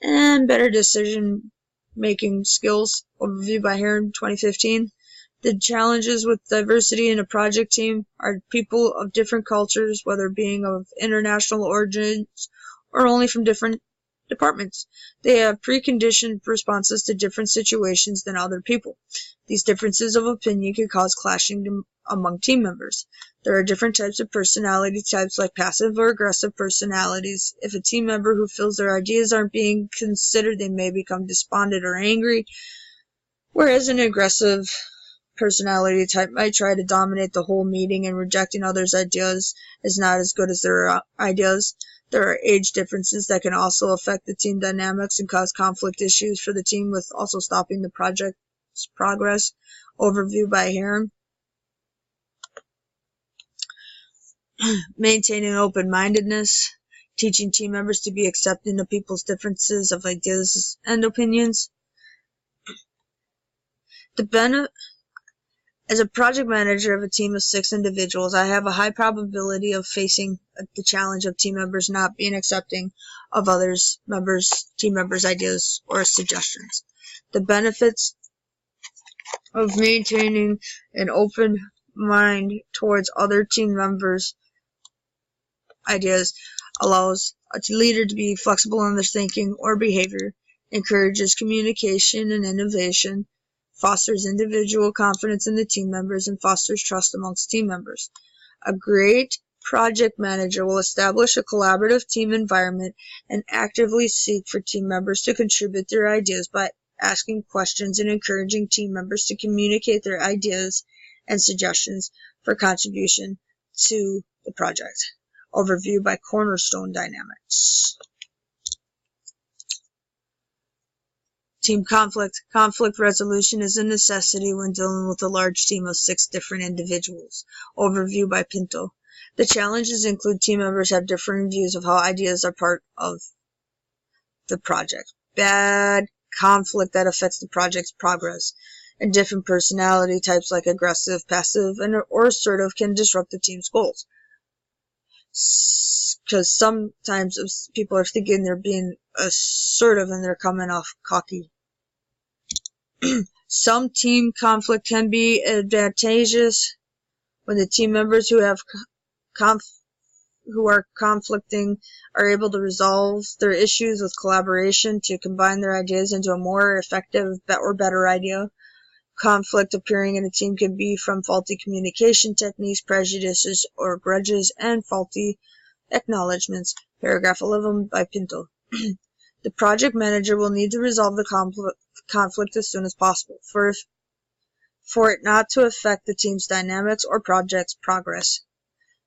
and better decision-making skills. Overview by Heron, 2015. The challenges with diversity in a project team are people of different cultures, whether being of international origins or only from different departments. They have preconditioned responses to different situations than other people. These differences of opinion can cause clashing among team members. There are different types of personality types, like passive or aggressive personalities. If a team member who feels their ideas aren't being considered, they may become despondent or angry, whereas an aggressive personality type might try to dominate the whole meeting, and rejecting others' ideas is not as good as their ideas. There are age differences that can also affect the team dynamics and cause conflict issues for the team, with also stopping the project's progress. Overview by Heron. Maintaining open-mindedness. Teaching team members to be accepting of people's differences of ideas and opinions. As a project manager of a team of 6 individuals, I have a high probability of facing the challenge of team members not being accepting of team members' ideas or suggestions. The benefits of maintaining an open mind towards other team members' ideas allows a leader to be flexible in their thinking or behavior, encourages communication and innovation, fosters individual confidence in the team members, and fosters trust amongst team members. A great project manager will establish a collaborative team environment and actively seek for team members to contribute their ideas by asking questions and encouraging team members to communicate their ideas and suggestions for contribution to the project. Overview by Cornerstone Dynamics. Team conflict. Conflict resolution is a necessity when dealing with a large team of 6 different individuals. Overview by Pinto. The challenges include team members have differing views of how ideas are part of the project. Bad conflict that affects the project's progress. And different personality types like aggressive, passive, or assertive can disrupt the team's goals. Because sometimes people are thinking they're being assertive and they're coming off cocky. Some team conflict can be advantageous when the team members who are conflicting are able to resolve their issues with collaboration to combine their ideas into a more effective or better idea. Conflict appearing in a team can be from faulty communication techniques, prejudices, or grudges, and faulty acknowledgments. Paragraph 11 by Pinto. The project manager will need to resolve the conflict as soon as possible for it not to affect the team's dynamics or project's progress.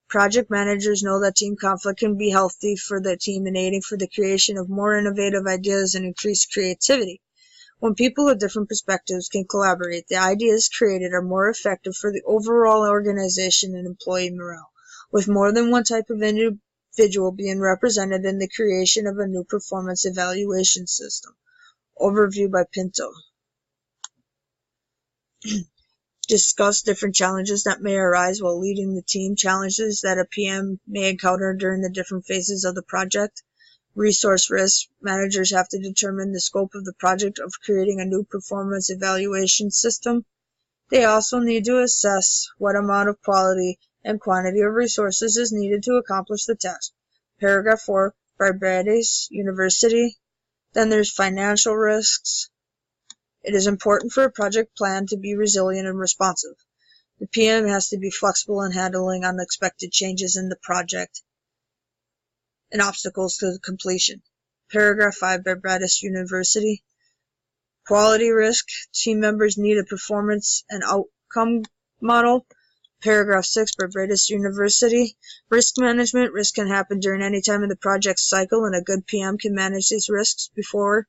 Project managers know that team conflict can be healthy for the team and aiding for the creation of more innovative ideas and increased creativity. When people with different perspectives can collaborate, the ideas created are more effective for the overall organization and employee morale, with more than one type of individual being represented in the creation of a new performance evaluation system. Overview by Pinto. Discuss different challenges that may arise while leading the team, challenges that a PM may encounter during the different phases of the project. Resource risk. Managers have to determine the scope of the project of creating a new performance evaluation system. They also need to assess what amount of quality and quantity of resources is needed to accomplish the task. Paragraph 4 by Brandeis University. Then there's financial risks. It is important for a project plan to be resilient and responsive. The PM has to be flexible in handling unexpected changes in the project and obstacles to completion. Paragraph 5 by Brandeis University. Quality risk. Team members need a performance and outcome model. Paragraph 6 by Brandeis University. Risk management. Risk can happen during any time in the project cycle, and a good PM can manage these risks before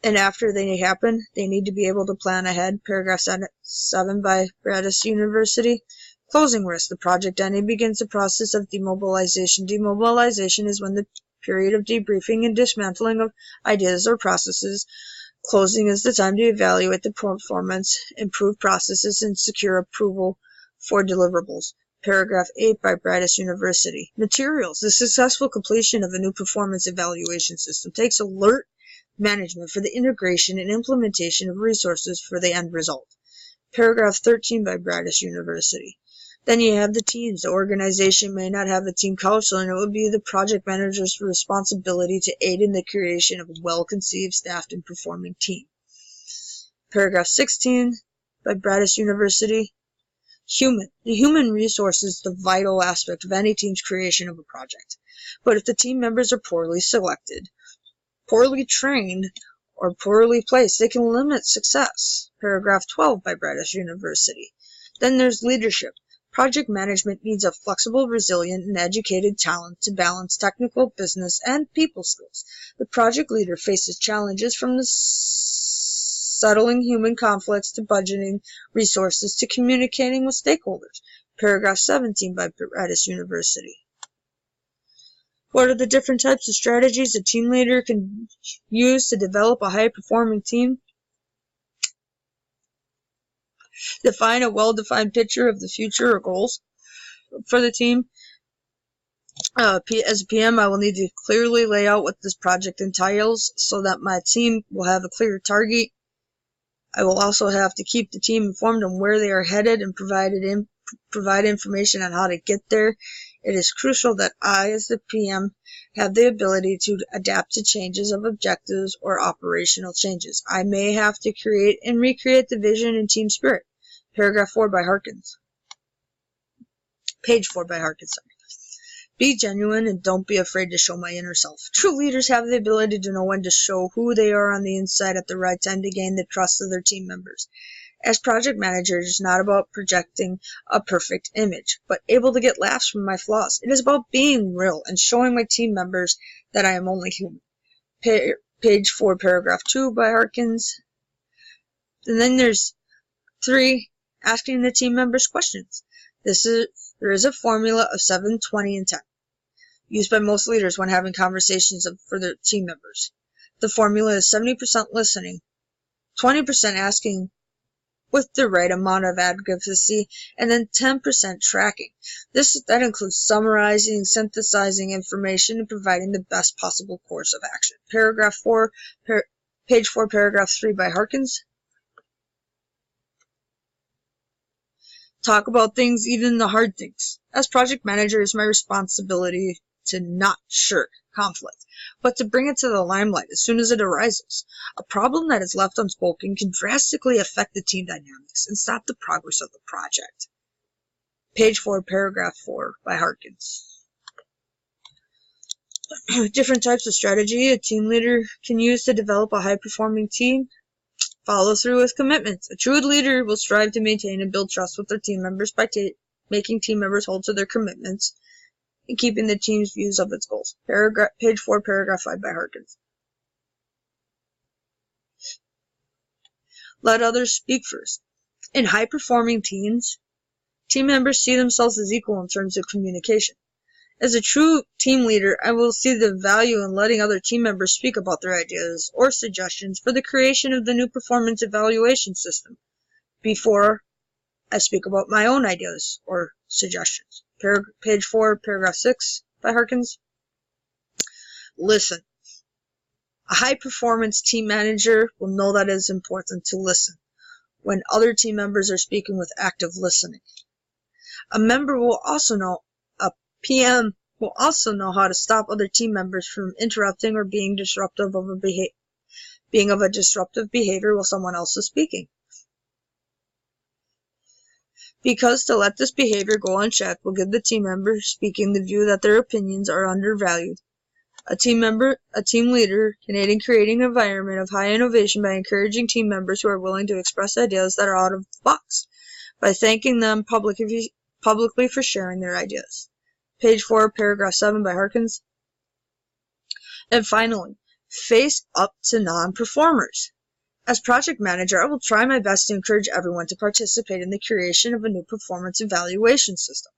and after they happen. They need to be able to plan ahead. Paragraph 7 by Brandeis University. Closing risk. The project ending begins the process of demobilization. Demobilization is when the period of debriefing and dismantling of ideas or processes. Closing is the time to evaluate the performance, improve processes, and secure approval for deliverables. Paragraph 8 by Brandeis University. Materials. The successful completion of a new performance evaluation system takes alert management for the integration and implementation of resources for the end result. Paragraph 13 by Brandeis University. Then you have the teams. The organization may not have a team council, and it would be the project manager's responsibility to aid in the creation of a well-conceived, staffed, and performing team. Paragraph 16 by Brandeis University. Human. The human resource is the vital aspect of any team's creation of a project. But if the team members are poorly selected, poorly trained, or poorly placed, they can limit success. Paragraph 12 by Brandeis University. Then there's leadership. Project management needs a flexible, resilient, and educated talent to balance technical, business, and people skills. The project leader faces challenges from settling human conflicts to budgeting resources to communicating with stakeholders. Paragraph 17 by Brandeis University. What are the different types of strategies a team leader can use to develop a high-performing team? Define a well-defined picture of the future or goals for the team. As a PM, I will need to clearly lay out what this project entails so that my team will have a clear target. I will also have to keep the team informed on where they are headed and provide information on how to get there. It is crucial that I, as the PM, have the ability to adapt to changes of objectives or operational changes. I may have to create and recreate the vision and team spirit. Paragraph 4 by Harkins. Page 4 by Harkins. Be genuine and don't be afraid to show my inner self. True leaders have the ability to know when to show who they are on the inside at the right time to gain the trust of their team members. As project manager, it is not about projecting a perfect image, but able to get laughs from my flaws. It is about being real and showing my team members that I am only human. Page 4, paragraph 2 by Harkins. And then there's 3, asking the team members questions. There is a formula of 7, 20, and 10, used by most leaders when having conversations for their team members. The formula is 70% listening, 20% asking with the right amount of advocacy, and then 10% tracking. That includes summarizing, synthesizing information, and providing the best possible course of action. Page 4, paragraph 3 by Harkins. Talk about things, even the hard things. As project manager, it's my responsibility to not shirk conflict, but to bring it to the limelight as soon as it arises. A problem that is left unspoken can drastically affect the team dynamics and stop the progress of the project. Page 4, paragraph 4 by Harkins. Different types of strategy a team leader can use to develop a high-performing team. Follow through with commitments. A true leader will strive to maintain and build trust with their team members by making team members hold to their commitments and keeping the team's views of its goals. Page 4, paragraph 5 by Harkins. Let others speak first. In high-performing teams, team members see themselves as equal in terms of communication. As a true team leader, I will see the value in letting other team members speak about their ideas or suggestions for the creation of the new performance evaluation system before I speak about my own ideas or suggestions. Page 4, paragraph 6 by Harkins. Listen. A high-performance team manager will know that it is important to listen when other team members are speaking with active listening. A PM will also know how to stop other team members from interrupting or being disruptive of a disruptive behavior while someone else is speaking. Because to let this behavior go unchecked will give the team member speaking the view that their opinions are undervalued. A team leader can aid in creating an environment of high innovation by encouraging team members who are willing to express ideas that are out of the box, by thanking them publicly for sharing their ideas. Page 4, paragraph 7 by Harkins. And finally, face up to non-performers. As project manager, I will try my best to encourage everyone to participate in the creation of a new performance evaluation system,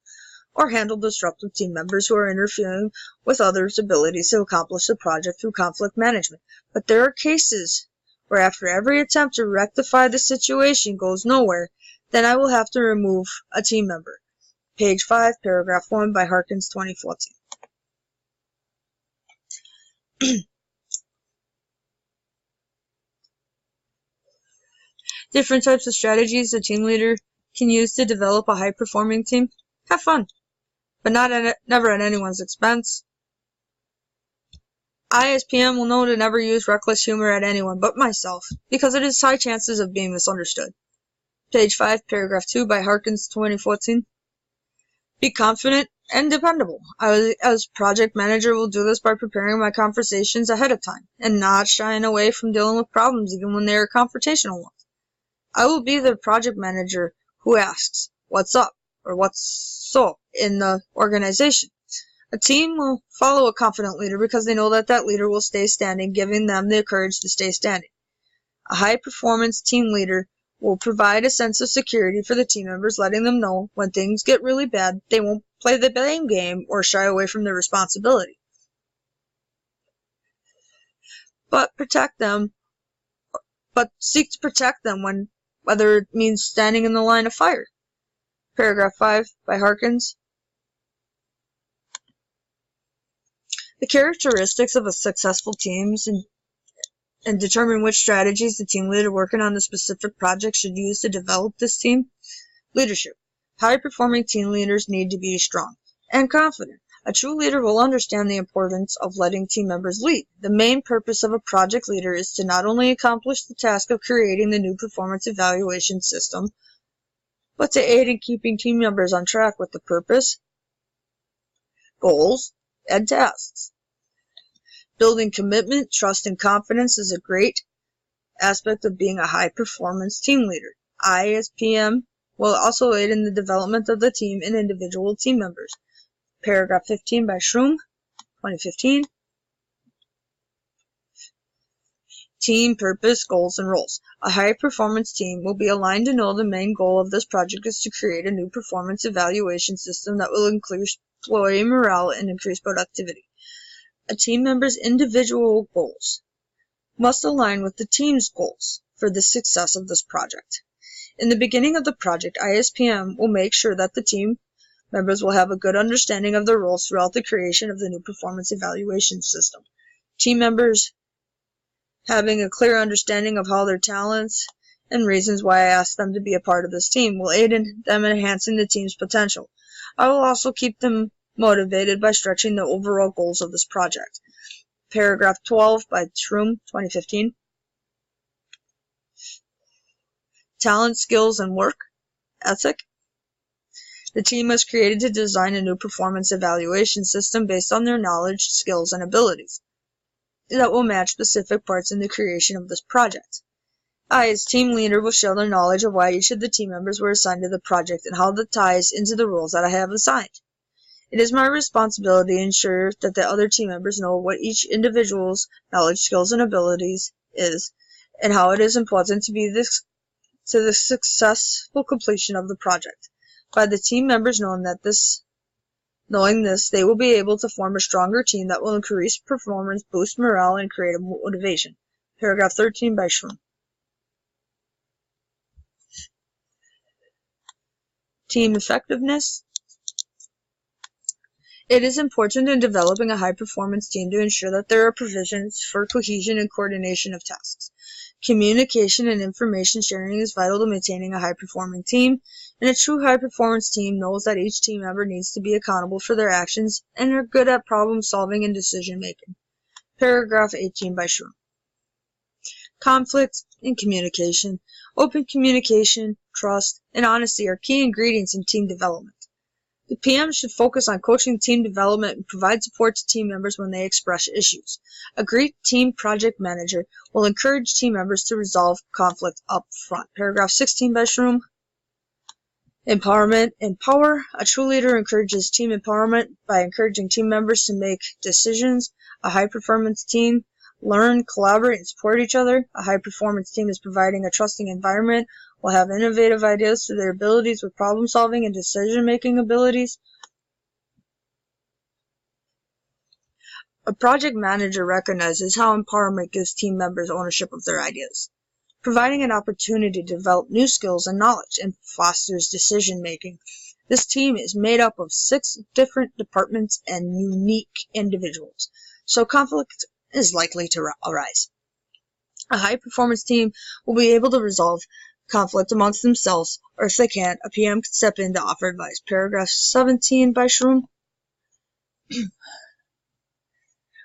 or handle disruptive team members who are interfering with others' abilities to accomplish the project through conflict management. But there are cases where after every attempt to rectify the situation goes nowhere, then I will have to remove a team member. Page 5, paragraph 1 by Harkins, 2014. Different types of strategies a team leader can use to develop a high-performing team. Have fun, but never at anyone's expense. I, as PM, will know to never use reckless humor at anyone but myself, because it has high chances of being misunderstood. Page 5, paragraph 2 by Harkins, 2014. Be confident and dependable. I, as project manager, will do this by preparing my conversations ahead of time and not shying away from dealing with problems even when they are confrontational ones. I will be the project manager who asks, "What's up?" or "What's so?" in the organization. A team will follow a confident leader because they know that that leader will stay standing, giving them the courage to stay standing. A high-performance team leader will provide a sense of security for the team members, letting them know when things get really bad, they won't play the blame game or shy away from their responsibility, but seek to protect them whether it means standing in the line of fire. Paragraph 5 by Harkins. The characteristics of a successful team and determine which strategies the team leader working on the specific project should use to develop this team. Leadership. High-performing team leaders need to be strong and confident. A true leader will understand the importance of letting team members lead. The main purpose of a project leader is to not only accomplish the task of creating the new performance evaluation system, but to aid in keeping team members on track with the purpose, goals, and tasks. Building commitment, trust, and confidence is a great aspect of being a high-performance team leader. I, as PM, will also aid in the development of the team and individual team members. Paragraph 15 by Shroom, 2015. Team purpose, goals, and roles. A high-performance team will be aligned to know the main goal of this project is to create a new performance evaluation system that will increase employee morale and increase productivity. A team member's individual goals must align with the team's goals for the success of this project. In the beginning of the project, ISPM will make sure that the team members will have a good understanding of their roles throughout the creation of the new performance evaluation system. Team members having a clear understanding of how their talents and reasons why I asked them to be a part of this team will aid in them enhancing the team's potential. I will also keep them motivated by stretching the overall goals of this project. Paragraph 12 by Shroom, 2015. Talent, skills, and work ethic. The team was created to design a new performance evaluation system based on their knowledge, skills, and abilities that will match specific parts in the creation of this project. I, as team leader, will share their knowledge of why each of the team members were assigned to the project and how that ties into the roles that I have assigned. It is my responsibility to ensure that the other team members know what each individual's knowledge, skills, and abilities is, and how it is important to the successful completion of the project. By the team members knowing this, they will be able to form a stronger team that will increase performance, boost morale, and create a motivation. Paragraph 13 by Shroom. Team effectiveness. It is important in developing a high-performance team to ensure that there are provisions for cohesion and coordination of tasks. Communication and information sharing is vital to maintaining a high-performing team, and a true high-performance team knows that each team member needs to be accountable for their actions and are good at problem-solving and decision-making. Paragraph 18 by Shroom. Conflict and communication. Open communication, trust, and honesty are key ingredients in team development. The PM should focus on coaching team development and provide support to team members when they express issues. A great team project manager will encourage team members to resolve conflict up front. Paragraph 16 by Shroom. Empowerment. Empower. A true leader encourages team empowerment by encouraging team members to make decisions. A high-performance team learn, collaborate, and support each other. A high-performance team is providing a trusting environment, will have innovative ideas through their abilities with problem-solving and decision-making abilities. A project manager recognizes how empowerment gives team members ownership of their ideas, providing an opportunity to develop new skills and knowledge, and fosters decision-making. This team is made up of 6 different departments and unique individuals, so conflict is likely to arise. A high-performance team will be able to resolve conflict amongst themselves, or if they can't, a PM can step in to offer advice. Paragraph 17 by Shroom.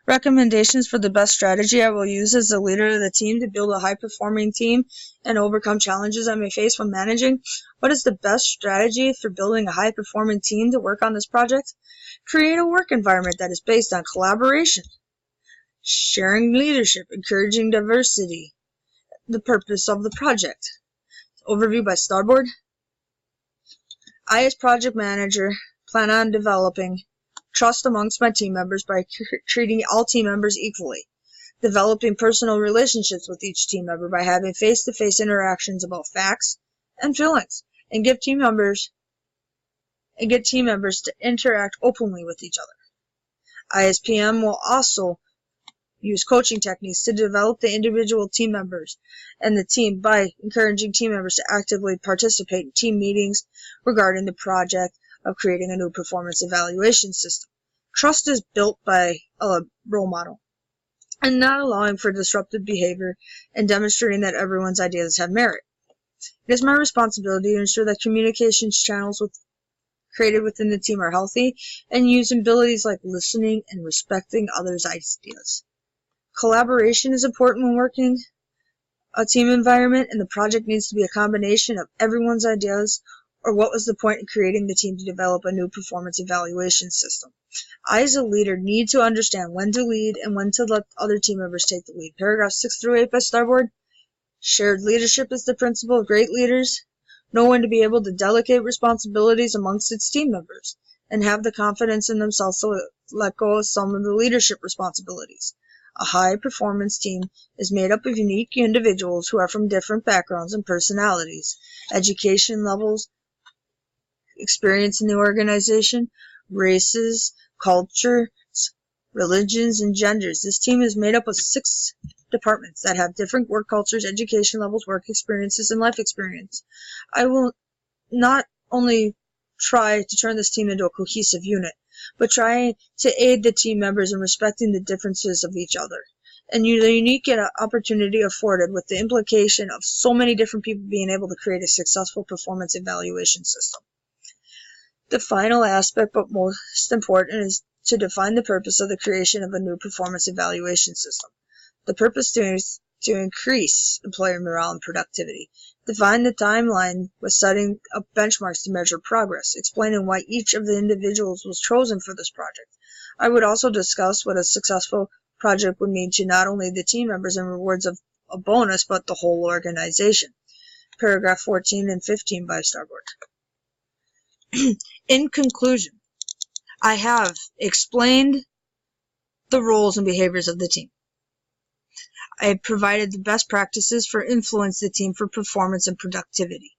Recommendations for the best strategy I will use as the leader of the team to build a high-performing team and overcome challenges I may face when managing. What is the best strategy for building a high-performing team to work on this project? Create a work environment that is based on collaboration, sharing leadership, encouraging diversity. The purpose of the project. Overview by Starboard. I, as project manager, plan on developing trust amongst my team members by treating all team members equally, developing personal relationships with each team member by having face-to-face interactions about facts and feelings, and get team members to interact openly with each other. I, as PM, will also use coaching techniques to develop the individual team members and the team by encouraging team members to actively participate in team meetings regarding the project of creating a new performance evaluation system. Trust is built by a role model and not allowing for disruptive behavior and demonstrating that everyone's ideas have merit. It is my responsibility to ensure that communications channels created within the team are healthy and use abilities like listening and respecting others' ideas. Collaboration is important when working a team environment, and the project needs to be a combination of everyone's ideas, or what was the point in creating the team to develop a new performance evaluation system. I, as a leader, need to understand when to lead and when to let other team members take the lead. Paragraph 6 through 8 by Starboard. Shared leadership is the principle of great leaders. Know when to be able to delegate responsibilities amongst its team members, and have the confidence in themselves to let go of some of the leadership responsibilities. A high-performance team is made up of unique individuals who are from different backgrounds and personalities, education levels, experience in the organization, races, cultures, religions, and genders. This team is made up of 6 departments that have different work cultures, education levels, work experiences, and life experience. I will not only try to turn this team into a cohesive unit, but try to aid the team members in respecting the differences of each other. And the unique opportunity afforded with the implication of so many different people being able to create a successful performance evaluation system. The final aspect, but most important, is to define the purpose of the creation of a new performance evaluation system. The purpose is to increase employer morale and productivity. Define the timeline with setting up benchmarks to measure progress, explaining why each of the individuals was chosen for this project. I would also discuss what a successful project would mean to not only the team members and rewards of a bonus, but the whole organization. Paragraph 14 and 15 by Starboard. In conclusion, I have explained the roles and behaviors of the team. I have provided the best practices for influence the team for performance and productivity.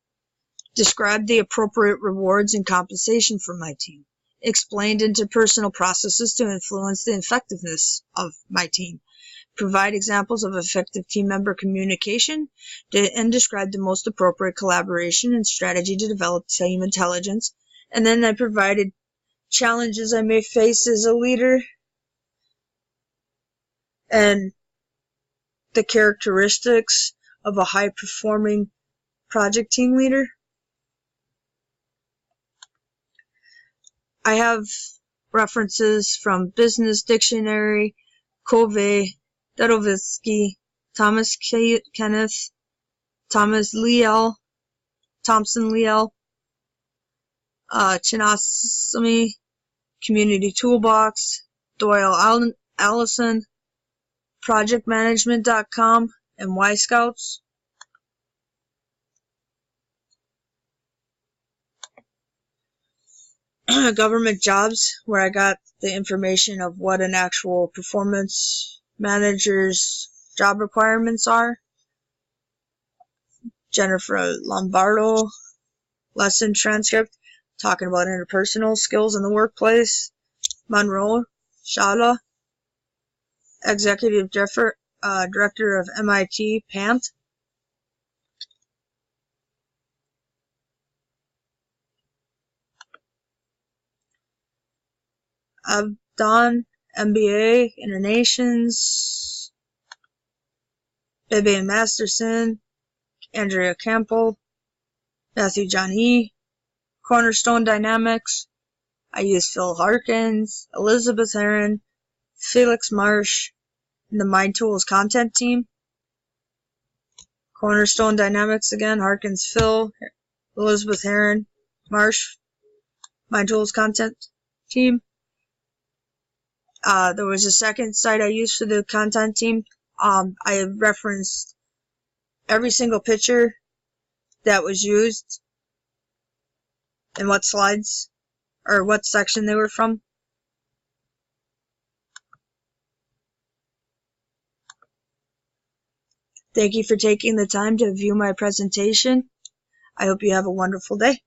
Described the appropriate rewards and compensation for my team. Explained interpersonal processes to influence the effectiveness of my team. Provide examples of effective team member communication, and describe the most appropriate collaboration and strategy to develop team intelligence. And then I provided challenges I may face as a leader and the characteristics of a high-performing project team leader. I have references from Business Dictionary, Covey, Dedovitsky, Thomas Kenneth, Thomas Liel, Thompson Liel, Chinosamy, Community Toolbox, Doyle Allison, ProjectManagement.com, and Y Scouts. Government jobs, where I got the information of what an actual performance manager's job requirements are. Jennifer Lombardo, lesson transcript, talking about interpersonal skills in the workplace. Monroe Shala, executive director of MIT PANT. Abdon, MBA, Internations, Bebe Masterson, Andrea Campbell, Matthew John E., Cornerstone Dynamics. I use Phil Harkins, Elizabeth Heron, Felix Marsh, and the MindTools content team. Cornerstone Dynamics again, Harkins, Phil, Elizabeth Heron, Marsh, MindTools content team. There was a second site I used for the content team. I referenced every single picture that was used and what slides or what section they were from. Thank you for taking the time to view my presentation. I hope you have a wonderful day.